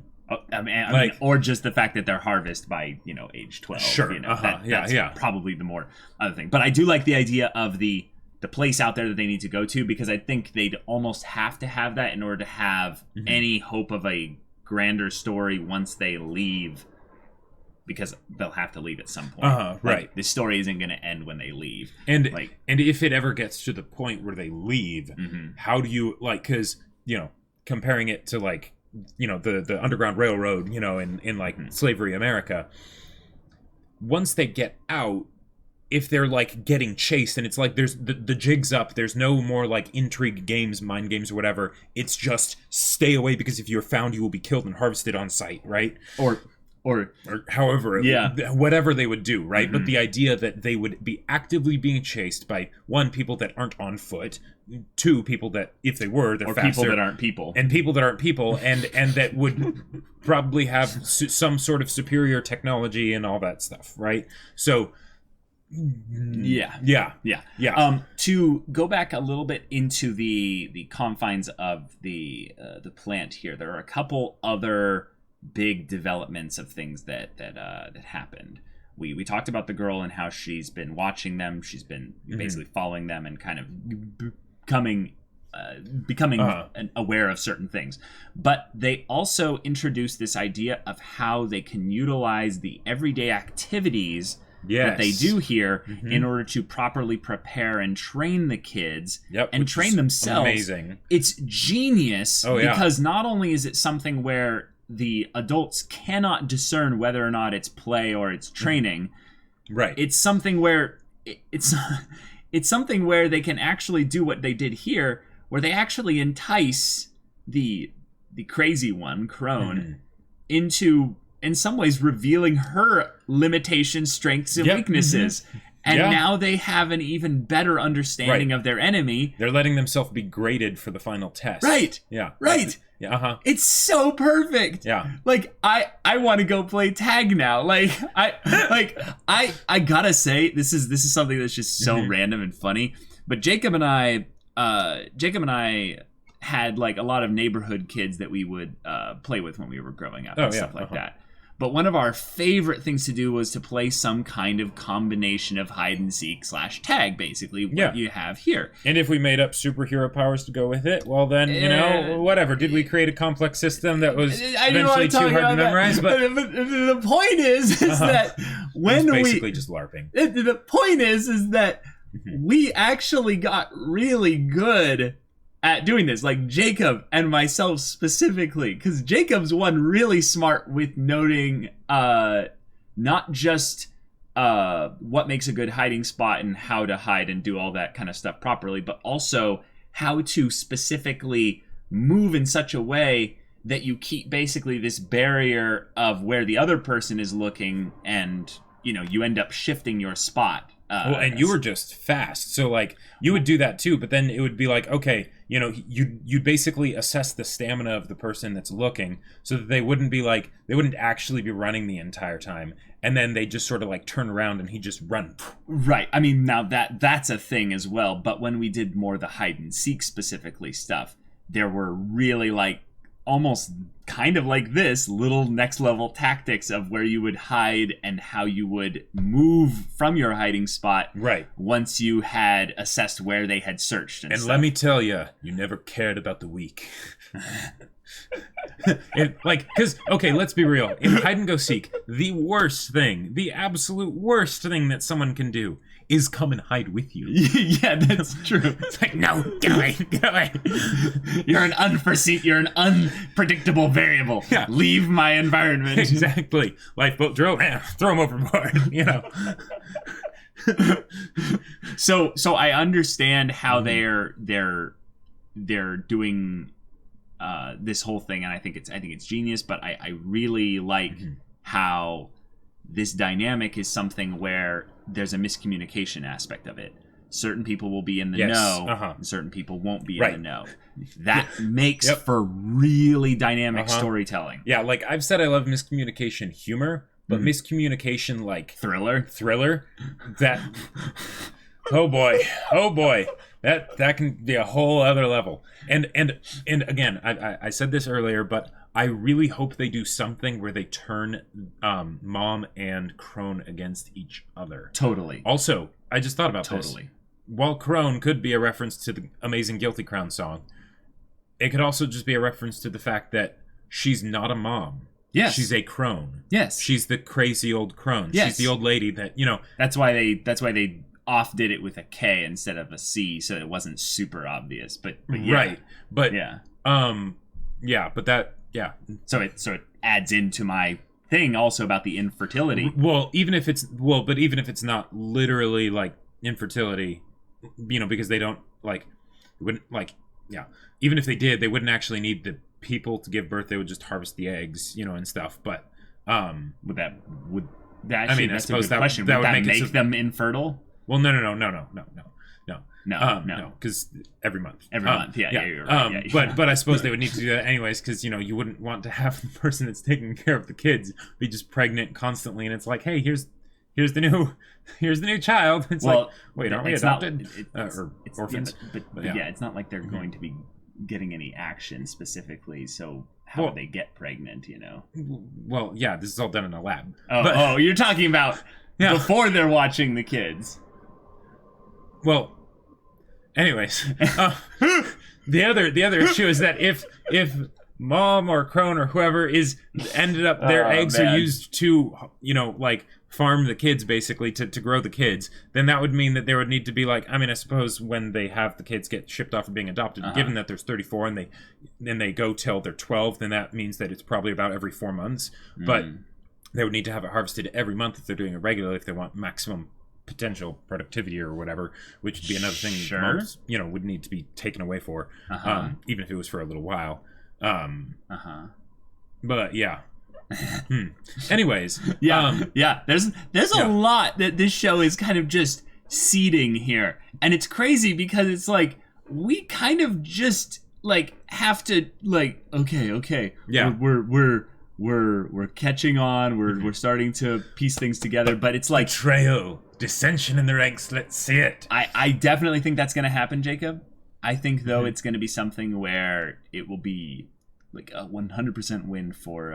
I mean, or just the fact that they're harvested by age 12. Sure. That's probably the more other thing. But I do like the idea of the place out there that they need to go to, because I think they'd almost have to have that in order to have any hope of a grander story once they leave because they'll have to leave at some point. Right. The story isn't going to end when they leave. And if it ever gets to the point where they leave, how do you, like, because, comparing it to, like, the Underground Railroad, in like slavery America, once they get out, if they're like getting chased and it's like there's the jig's up, there's no more like intrigue games, mind games or whatever, it's just stay away because if you're found you will be killed and harvested on sight, right? Or however, whatever they would do, right? But the idea that they would be actively being chased by, one, people that aren't on foot, two, people that, if they were, they're faster. People that aren't people. And people that aren't people, and that would probably have some sort of superior technology and all that stuff, right? So... Yeah. To go back a little bit into the confines of the plant here, there are a couple other big developments of things that happened. We talked about the girl and how she's been watching them. She's been basically following them and kind of becoming aware of certain things. But they also introduced this idea of how they can utilize the everyday activities that they do here in order to properly prepare and train the kids and train themselves. Amazing. It's genius because not only is it something where the adults cannot discern whether or not it's play or it's training. Right. It's something where it's something where they can actually do what they did here, where they actually entice the crazy one, Krone, into, in some ways, revealing her limitations, strengths, and weaknesses. And now they have an even better understanding of their enemy. They're letting themselves be graded for the final test. Right. Yeah. Right. Yeah. It's so perfect. Yeah. Like I want to go play tag now. Like I gotta say this is something that's just so random and funny. But Jacob and I had like a lot of neighborhood kids that we would play with when we were growing up and stuff like that. But one of our favorite things to do was to play some kind of combination of hide and seek / tag, basically what you have here. And if we made up superhero powers to go with it, well then, whatever. Did we create a complex system that was eventually too hard to memorize? But the point is that when it's basically just LARPing. The point is that we actually got really good at doing this, like Jacob and myself specifically, because Jacob's one really smart with noting not just what makes a good hiding spot and how to hide and do all that kind of stuff properly, but also how to specifically move in such a way that you keep basically this barrier of where the other person is looking, and you end up shifting your spot. And you were just fast, so like you would do that too, but then it would be like, okay, you'd basically assess the stamina of the person that's looking, so that they wouldn't actually be running the entire time, and then they just sort of like turn around and he just run. Right. I mean, now that's a thing as well. But when we did more the hide and seek specifically stuff, there were really like almost kind of like this little next level tactics of where you would hide and how you would move from your hiding spot once you had assessed where they had searched and stuff. Let me tell you, you never cared about the weak. Okay, let's be real. In hide and go seek, the absolute worst thing that someone can do is come and hide with you. Yeah, that's true. It's like, no, get away. You're an unpredictable variable. Yeah. Leave my environment. Exactly. Lifeboat drill, throw them overboard, So I understand how they're doing this whole thing, and I think it's genius, but I really like how this dynamic is something where there's a miscommunication aspect of it. Certain people will be in the know, and certain people won't be in the know. That makes for really dynamic storytelling. Yeah, like I've said, I love miscommunication humor, but miscommunication like thriller. That oh boy, that can be a whole other level. And again, I said this earlier, but I really hope they do something where they turn Mom and Krone against each other. Totally. Also, I just thought about this. While Krone could be a reference to the amazing Guilty Crown song, it could also just be a reference to the fact that she's not a mom. Yes. She's a Krone. Yes. She's the crazy old Krone. Yes. She's the old lady that, That's why they off did it with a K instead of a C, so it wasn't super obvious. But yeah. Right. But yeah. But that So it adds into my thing also about the infertility. Well, even if it's not literally like infertility, because they don't wouldn't even if they did, they wouldn't actually need the people to give birth. They would just harvest the eggs, and stuff. But would that I mean, I suppose that question. Would that make them infertile? Well, no, because every month. Yeah, you're right. But I suppose they would need to do that anyways, because you wouldn't want to have the person that's taking care of the kids be just pregnant constantly, and it's like, hey, here's the new child. It's like, wait, aren't we adopted? Or orphans? But it's not like they're going to be getting any action specifically. So how would they get pregnant? Well, yeah, this is all done in a lab. You're talking about before they're watching the kids. Well, anyways, the other issue is that if Mom or Krone or whoever ended up, their eggs are used to farm the kids, basically to grow the kids, then that would mean that there would need to be I suppose when they have the kids get shipped off and being adopted, given that there's 34 and they go till they're 12, then that means that it's probably about every 4 months. But they would need to have it harvested every month if they're doing it regularly, if they want maximum potential productivity or whatever, which would be another thing moms, would need to be taken away for, even if it was for a little while. But yeah. Anyways, there's a lot that this show is kind of just seeding here, and it's crazy because it's like we kind of just have to okay, we're catching on, we're starting to piece things together, but it's like betrayal, dissension in the ranks. Let's see it. I definitely think that's going to happen, Jacob. I think though it's going to be something where it will be a 100% win for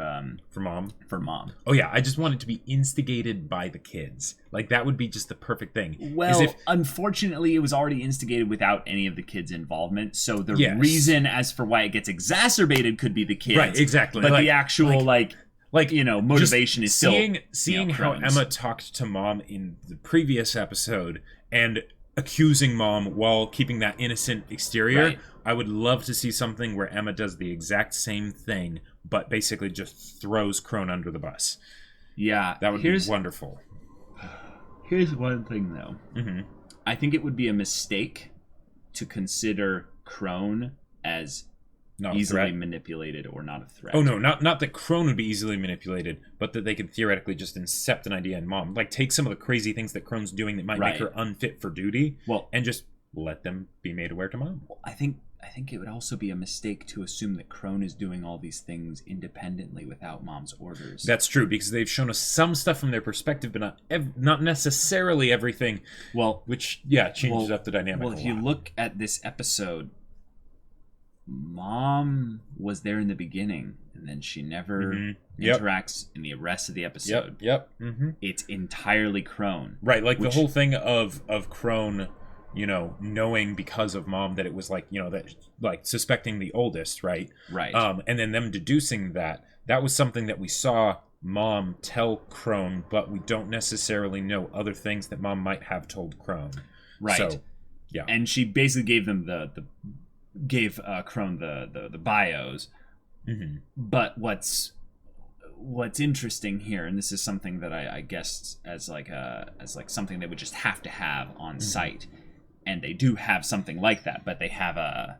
mom. Oh yeah, I just want it to be instigated by the kids. That would be just the perfect thing. Well, unfortunately, it was already instigated without any of the kids' involvement. So the reason as for why it gets exacerbated could be the kids. Right, exactly. But the actual motivation is seeing how Emma talked to Mom in the previous episode and accusing Mom while keeping that innocent exterior. Right. I would love to see something where Emma does the exact same thing, but basically just throws Krone under the bus. Yeah. That would be wonderful. Here's one thing, though. I think it would be a mistake to consider Krone as not easily manipulated or not a threat. Oh, no, not that Krone would be easily manipulated, but that they could theoretically just incept an idea in Mom. Take some of the crazy things that Krone's doing that might make her unfit for duty, and just let them be made aware to Mom. Well, I think it would also be a mistake to assume that Krone is doing all these things independently without Mom's orders. That's true, because they've shown us some stuff from their perspective, but not necessarily everything. Well, which changes up the dynamic. Well, if you look at this episode, Mom was there in the beginning, and then she never interacts in the rest of the episode. It's entirely Krone. Right, the whole thing of Krone, knowing because of Mom that it was suspecting the oldest, right? Right. And then them deducing that was something that we saw Mom tell Krone, but we don't necessarily know other things that Mom might have told Krone. Right. So, yeah. And she basically gave them gave Krone the bios. But what's interesting here, and this is something that I guessed as something they would just have to have on site, and they do have something like that, but they have a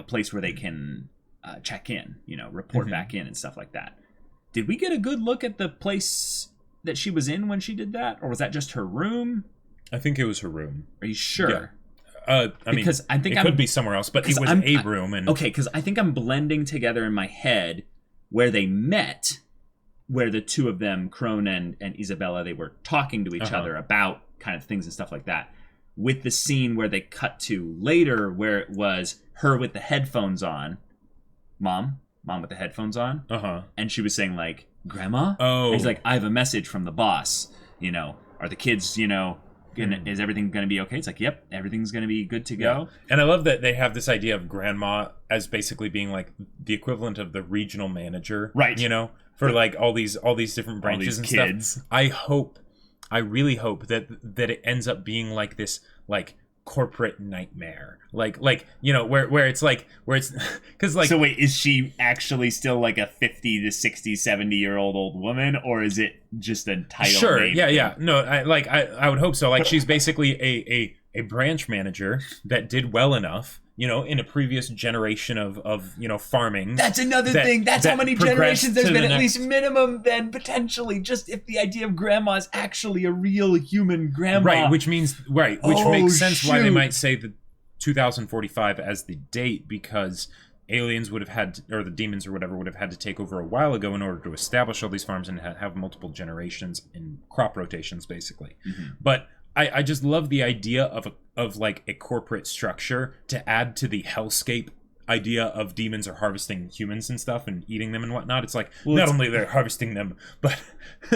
place where they can check in, report back in and stuff like that. Did we get a good look at the place that she was in when she did that, or was that just her room? I think it was her room. Are you sure? I mean, I think it could be somewhere else, but it was a room. Okay, because I think I'm blending together in my head where they met, where the two of them, Krone and Isabella, they were talking to each other about kind of things and stuff like that, with the scene where they cut to later, where it was her with the headphones on, Mom with the headphones on, and she was saying Grandma? Oh. And he's like, I have a message from the boss, are the kids, is everything gonna be okay? It's like, yep, everything's gonna be good to go. And I love that they have this idea of grandma as basically being like the equivalent of the regional manager, right? For like all these different branches and kids. Stuff. I really hope that it ends up being like this like corporate nightmare, like where it's because like, so wait, is she actually still like a 50 to 60 70-year-old old woman, or is it just a title? Sure, name? yeah, no, I would hope so. Like she's basically a branch manager that did well enough, in a previous generation of farming. That's another thing. That's how many generations there's been, at least minimum, then potentially, just if the idea of grandma is actually a real human grandma. Right, which makes sense why they might say the 2045 as the date, because aliens would have had, or the demons or whatever would have had to take over a while ago in order to establish all these farms and have multiple generations in crop rotations, basically. But I just love the idea of like a corporate structure to add to the hellscape idea of demons are harvesting humans and stuff and eating them and whatnot. It's like, not only they're harvesting them, but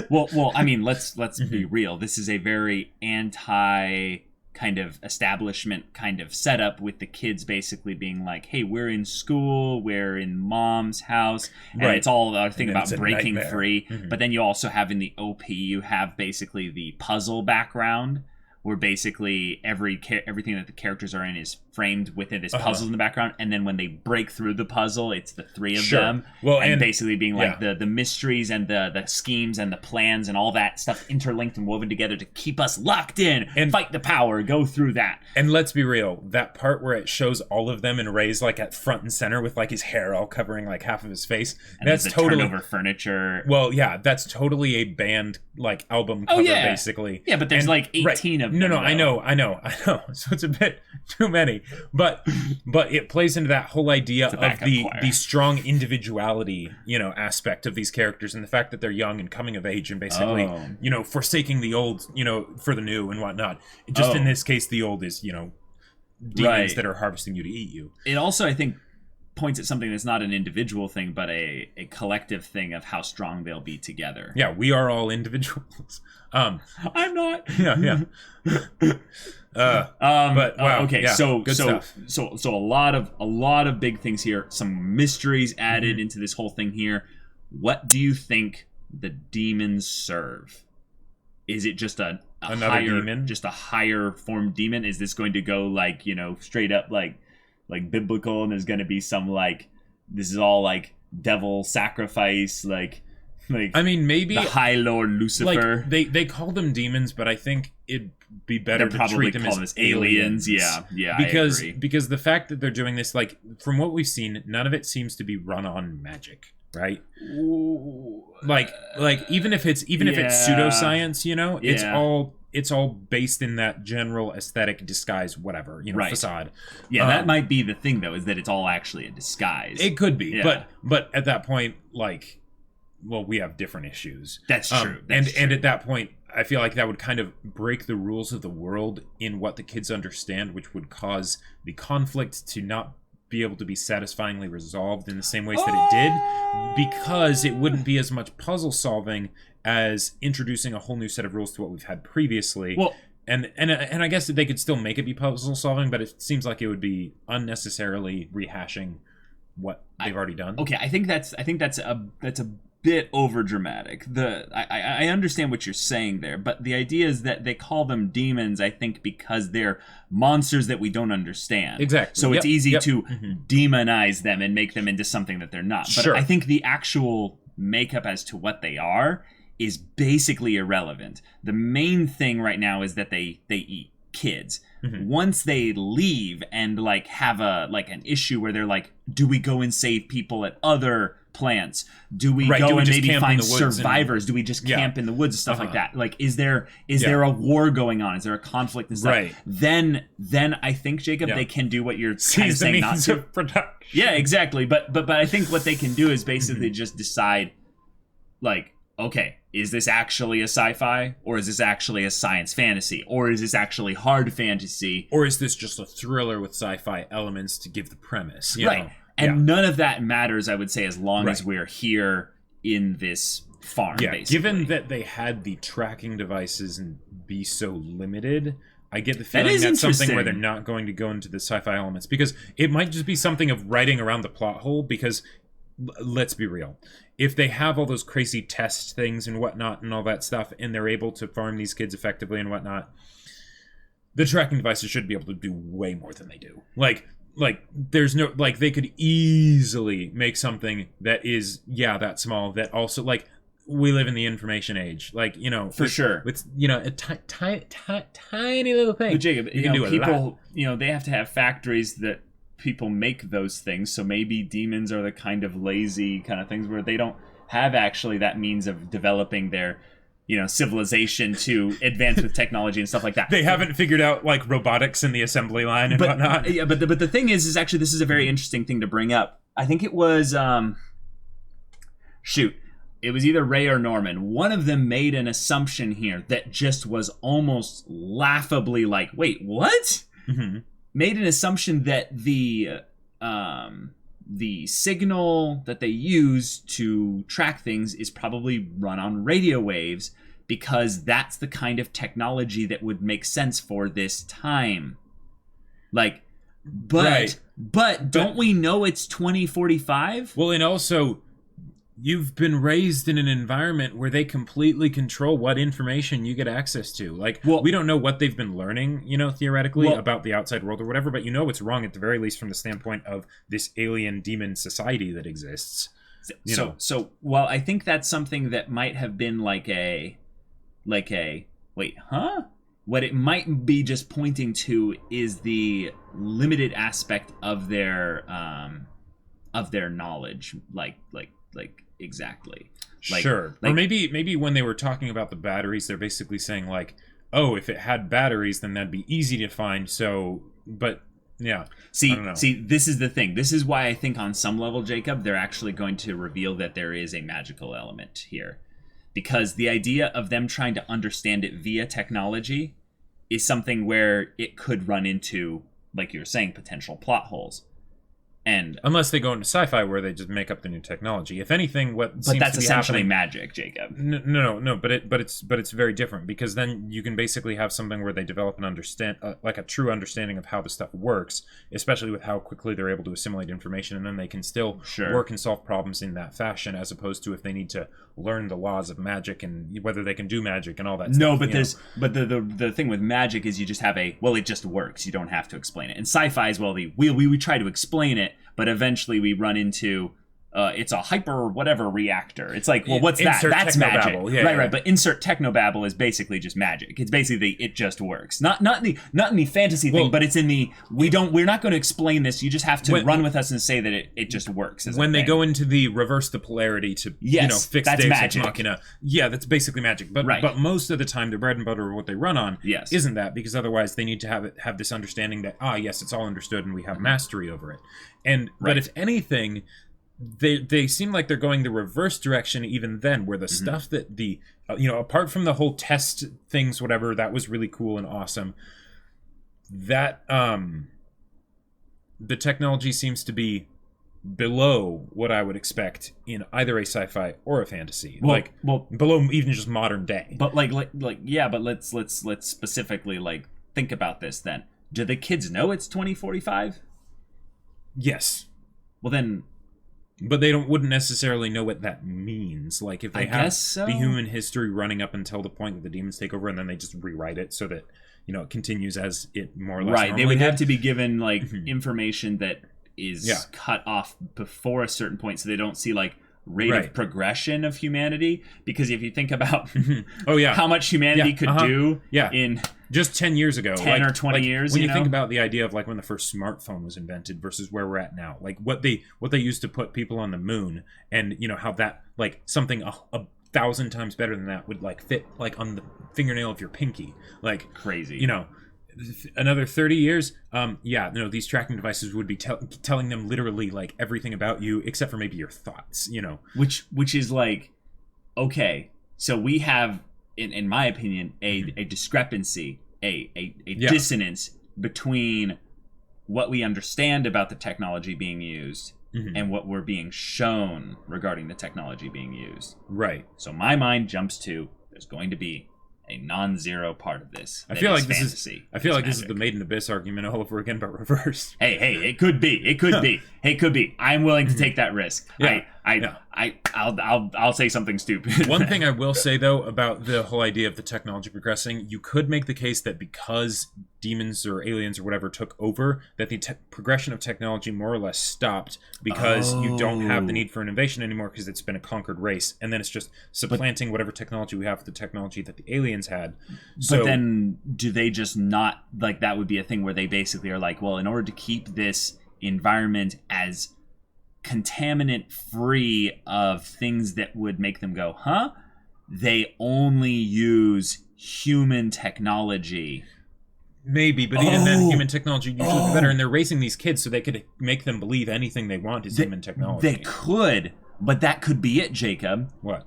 well, I mean, let's be real. This is a very anti kind of establishment kind of setup, with the kids basically being like, hey, we're in school, we're in mom's house, and it's all a thing about breaking free. But then you also have in the OP, you have basically the puzzle background, where basically everything that the characters are in is framed within this puzzle in the background, and then when they break through the puzzle, it's the three of them, and basically being like the mysteries and the schemes and the plans and all that stuff interlinked and woven together to keep us locked in and fight the power, go through that. And let's be real, that part where it shows all of them and Ray's like at front and center with like his hair all covering like half of his face, and that's totally turnover furniture. Well, yeah, that's totally a band like album cover, basically. Yeah, but there's like 18 of them. No, I know. So it's a bit too many. But it plays into that whole idea of the strong individuality, aspect of these characters, and the fact that they're young and coming of age and basically, forsaking the old, for the new and whatnot. Just in this case, the old is, demons that are harvesting you to eat you. It also, I think, points at something that's not an individual thing, but a collective thing of how strong they'll be together. Yeah, we are all individuals. I'm not. Yeah. But wow. Okay, so a lot of big things here. Some mysteries added into this whole thing here. What do you think the demons serve? Is it just another higher demon? Just a higher form demon? Is this going to go like, straight up like biblical, and there's going to be some like, this is all like devil sacrifice, like I mean, maybe the High Lord Lucifer. Like they call them demons, but I think it'd be better to treat them as aliens. Yeah, because the fact that they're doing this, like from what we've seen, none of it seems to be run on magic, right? Ooh, like even if it's pseudoscience, it's all based in that general aesthetic disguise, whatever, facade. Yeah, that might be the thing though, is that it's all actually a disguise. It could be, but at that point, like, well, we have different issues. That's true. And at that point, I feel like that would kind of break the rules of the world in what the kids understand, which would cause the conflict to not be able to be satisfyingly resolved in the same ways that it did, because it wouldn't be as much puzzle solving as introducing a whole new set of rules to what we've had previously. Well, and I guess that they could still make it be puzzle solving, but it seems like it would be unnecessarily rehashing what they've already done. Okay, I think that's a bit over dramatic. I understand what you're saying there, but the idea is that they call them demons, I think, because they're monsters that we don't understand. Exactly. So it's easy to demonize them and make them into something that they're not. But I think the actual makeup as to what they are is basically irrelevant. The main thing right now is that they eat kids. Once they leave and like have an issue where they're like, do we go and save people at other plants? Do we go and maybe find survivors? Do we just camp in the woods and stuff like that? Like, is there a war going on? Is there a conflict and stuff? Right. Then I think, Jacob, they can do what you're kind of saying not to. Production. Yeah, exactly. But I think what they can do is basically just decide, like, okay, is this actually a sci-fi, or is this actually a science fantasy, or is this actually hard fantasy, or is this just a thriller with sci-fi elements to give the premise? You know? And none of that matters, I would say, as long as we're here in this farm. Yeah, basically. Given that they had the tracking devices and be so limited, I get the feeling that's something where they're not going to go into the sci-fi elements, because it might just be something of writing around the plot hole. Because let's be real, if they have all those crazy test things and whatnot and all that stuff, and they're able to farm these kids effectively and whatnot, the tracking devices should be able to do way more than they do. Like there's no, like, they could easily make something that is, that small, that also, like, we live in the information age, like, you know, for sure, with, you know, a tiny little thing. But Jacob, you can do people, a lot. you know, they have to have factories that people make those things. So maybe demons are the kind of lazy kind of things where they don't have actually that means of developing their, you know, civilization to advance with technology and stuff like that. They haven't figured out, like, robotics in the assembly line and whatnot. Yeah, but the thing is actually, this is a very interesting thing to bring up. I think it was, it was either Ray or Norman. One of them made an assumption here that just was almost laughably like, wait, what? Mm-hmm. Made an assumption that the signal that they use to track things is probably run on radio waves, because that's the kind of technology that would make sense for this time. Like, but don't we know it's 2045? Well, and also, you've been raised in an environment where they completely control what information you get access to. Like, we don't know what they've been learning, you know, theoretically, about the outside world or whatever, but you know it's wrong at the very least from the standpoint of this alien demon society that exists. So well, I think that's something that might have been like a wait, huh? What it might be just pointing to is the limited aspect of their knowledge, like exactly. Sure. Or maybe when they were talking about the batteries, they're basically saying, like, oh, if it had batteries, then that'd be easy to find. So, but yeah. See, this is the thing. This is why I think on some level, Jacob, they're actually going to reveal that there is a magical element here. Because the idea of them trying to understand it via technology is something where it could run into, like you were saying, potential plot holes. And unless they go into sci-fi where they just make up the new technology. If anything, but that's essentially magic, Jacob. No. But it's very different, because then you can basically have something where they develop an understand, like a true understanding of how the stuff works, especially with how quickly they're able to assimilate information, and then they can still work and solve problems in that fashion, as opposed to if they need to learn the laws of magic and whether they can do magic and all that. No, stuff, but the thing with magic is you just have it just works. You don't have to explain it. And sci-fi as well, we try to explain it, but eventually we run into it's a hyper whatever reactor. It's like, well, what's that? That's magic. Right. But insert technobabble is basically just magic. It's basically it just works. Not in the fantasy thing, but it's in the we're not going to explain this. You just have to run with us and say that it just works. When they go into the reverse the polarity to fix that's Deus magic. Ex Machina. Yeah, that's basically magic. But most of the time, the bread and butter of what they run on isn't that, because otherwise they need to have this understanding that yes, it's all understood and we have mastery over it. But if anything, they seem like they're going the reverse direction even then, where the stuff that apart from the whole test things, whatever, that was really cool and awesome, that the technology seems to be below what I would expect in either a sci-fi or a fantasy, below even just modern day. But but let's specifically think about this then. Do the kids know it's 2045? Yes. Well then. But they wouldn't necessarily know what that means. Like, if they have the human history running up until the point that the demons take over, and then they just rewrite it so that, it continues as it more or less they would have to be given, information that is cut off before a certain point, so they don't see, rate of progression of humanity. Because if you think about how much humanity could do in just 10 years ago, 10 or 20 years, when you think about the idea of when the first smartphone was invented versus where we're at now, what they used to put people on the moon, and how that something a 1,000 times better than that would fit on the fingernail of your pinky, crazy, another 30 years, these tracking devices would be telling them literally everything about you except for maybe your thoughts, which is okay, so we have in my opinion a discrepancy, a dissonance between what we understand about the technology being used and what we're being shown regarding the technology being used. Right. So my mind jumps to there's going to be a non-zero part of this. I feel like this is the Made in Abyss argument all over again, but reversed. Hey, it could be. It could be. I'm willing to take that risk. Yeah. I'll say something stupid. One thing I will say though about the whole idea of the technology progressing, you could make the case that because demons or aliens or whatever took over, that the progression of technology more or less stopped because you don't have the need for an invasion anymore because it's been a conquered race, and then it's just supplanting whatever technology we have with the technology that the aliens had. But then do they just not, like, that would be a thing where they basically are like, well, in order to keep this environment as contaminant free of things that would make them go, huh? They only use human technology. Maybe, but even then, human technology usually be better, and they're raising these kids so they could make them believe anything they want is human technology. They could, but that could be it, Jacob. What?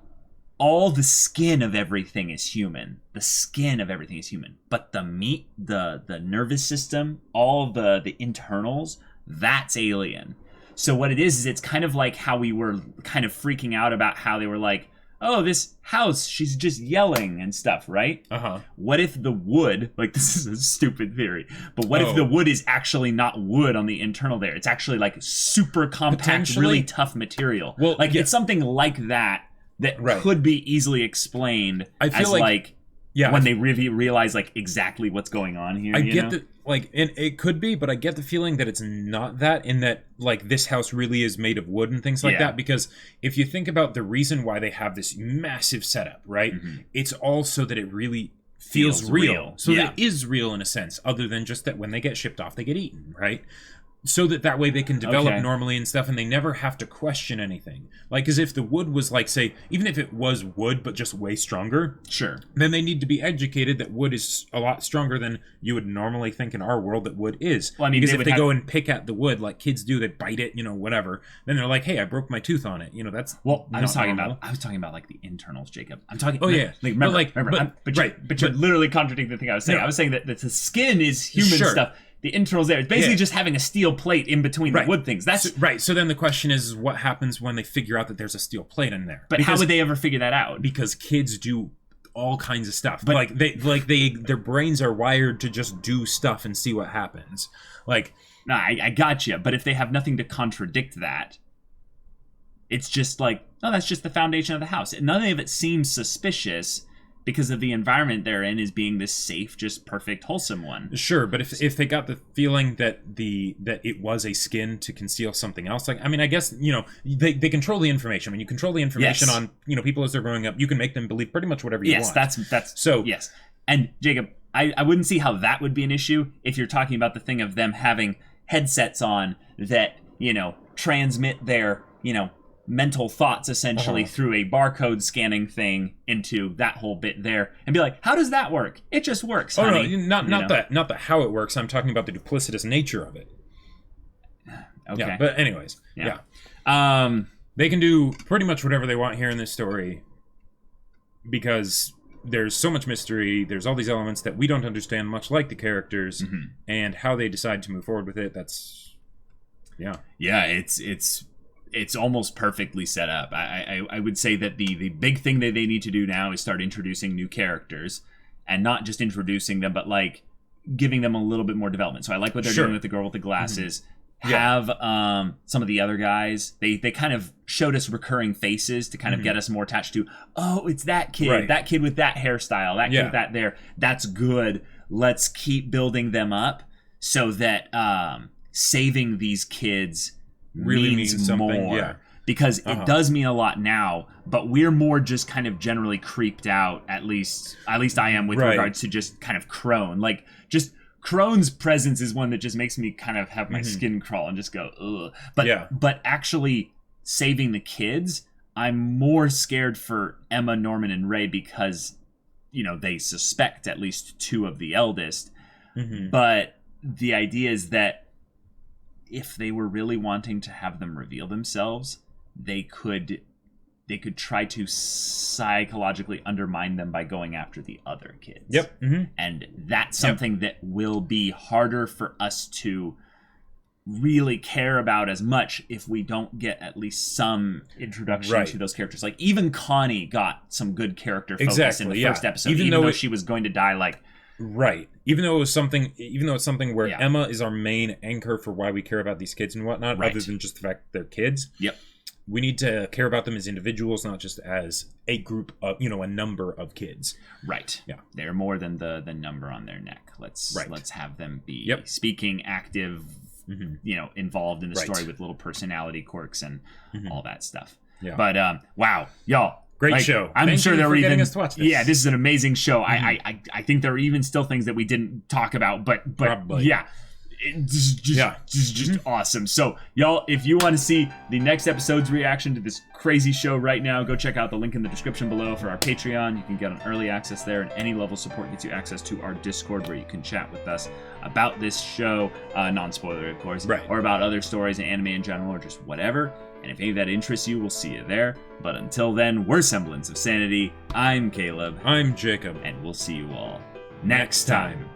All the skin of everything is human. The skin of everything is human. But the meat, the nervous system, all the internals, that's alien. So what it is it's kind of like how we were kind of freaking out about how they were like, oh, this house, she's just yelling and stuff, right? Uh-huh. What if the wood, like, this is a stupid theory, but what if the wood is actually not wood on the internal there? It's actually like super compact, really tough material. Well, like, it's something like that could be easily explained. I feel like when they realize like exactly what's going on here. I get that, like, and it could be, but I get the feeling that it's not that, in that, like, this house really is made of wood and things like that. Because if you think about the reason why they have this massive setup, right? Mm-hmm. It's also that it really feels real. So that it is real in a sense, other than just that when they get shipped off, they get eaten, right? So that way they can develop normally and stuff, and they never have to question anything. Like, as if the wood was, like, say, even if it was wood but just way stronger, sure, then they need to be educated that wood is a lot stronger than you would normally think in our world that wood is. Well, I mean, because if they go and pick at the wood like kids do, they bite it, whatever. Then they're like, hey, I broke my tooth on it. That's I was talking about like the internals, Jacob. I'm talking. Oh yeah, like, remember, but you're literally contradicting the thing I was saying. No. I was saying that the skin is human stuff. The internals there. It's basically just having a steel plate in between the wood things. That's right. So then the question is, what happens when they figure out that there's a steel plate in there? But how would they ever figure that out? Because kids do all kinds of stuff. But their brains are wired to just do stuff and see what happens. Like, no, I got you. But if they have nothing to contradict that, it's just like, oh, that's just the foundation of the house. None of it seems suspicious, because of the environment they're in is being this safe, just perfect, wholesome one. Sure, but if they got the feeling that it was a skin to conceal something else, like, I mean, I guess, they control the information. When you control the information on, people as they're growing up, you can make them believe pretty much whatever you want. That's so. Yes, and Jacob, I wouldn't see how that would be an issue if you're talking about the thing of them having headsets on that, transmit their, mental thoughts essentially through a barcode scanning thing into that whole bit there, and be like, how does that work? It just works, honey. Not that how it works. I'm talking about the duplicitous nature of it. Okay. Yeah, but anyways, yeah. They can do pretty much whatever they want here in this story because there's so much mystery. There's all these elements that we don't understand, much like the characters, and how they decide to move forward with it. That's it's almost perfectly set up. I would say that the big thing that they need to do now is start introducing new characters, and not just introducing them, but like giving them a little bit more development. So I like what they're doing with the girl with the glasses. Have some of the other guys. They kind of showed us recurring faces to kind of get us more attached to. Oh, it's that kid. That kid with that hairstyle. That kid with that there. That's good. Let's keep building them up so that saving these kids really means more, because it does mean a lot now, but we're more just kind of generally creeped out, at least I am, with regards to just kind of Krone. Like, just Krone's presence is one that just makes me kind of have my skin crawl and just go, ugh. But actually saving the kids, I'm more scared for Emma, Norman, and Ray, because they suspect at least two of the eldest. But the idea is that if they were really wanting to have them reveal themselves, they could try to psychologically undermine them by going after the other kids. And that's something that will be harder for us to really care about as much if we don't get at least some introduction to those characters. Like, even Connie got some good character focus in the first episode, even though she was going to die, like... Right. Even though it's something where Emma is our main anchor for why we care about these kids and whatnot, other than just the fact that they're kids. Yep. We need to care about them as individuals, not just as a group of, a number of kids. Right. Yeah. They're more than the number on their neck. Let's have them be speaking, active, involved in the story with little personality quirks and all that stuff. Yeah. But wow, y'all. Great show. I'm sure there were even us to watch this. Yeah, this is an amazing show. I think there are even still things that we didn't talk about, but probably. Yeah. It's just awesome. So, y'all, if you want to see the next episode's reaction to this crazy show right now, go check out the link in the description below for our Patreon. You can get an early access there, and any level support gets you access to our Discord, where you can chat with us about this show, non-spoiler, of course, or about other stories and anime in general, or just whatever. And if any of that interests you, we'll see you there. But until then, we're Semblance of Sanity. I'm Caleb. I'm Jacob. And we'll see you all next time.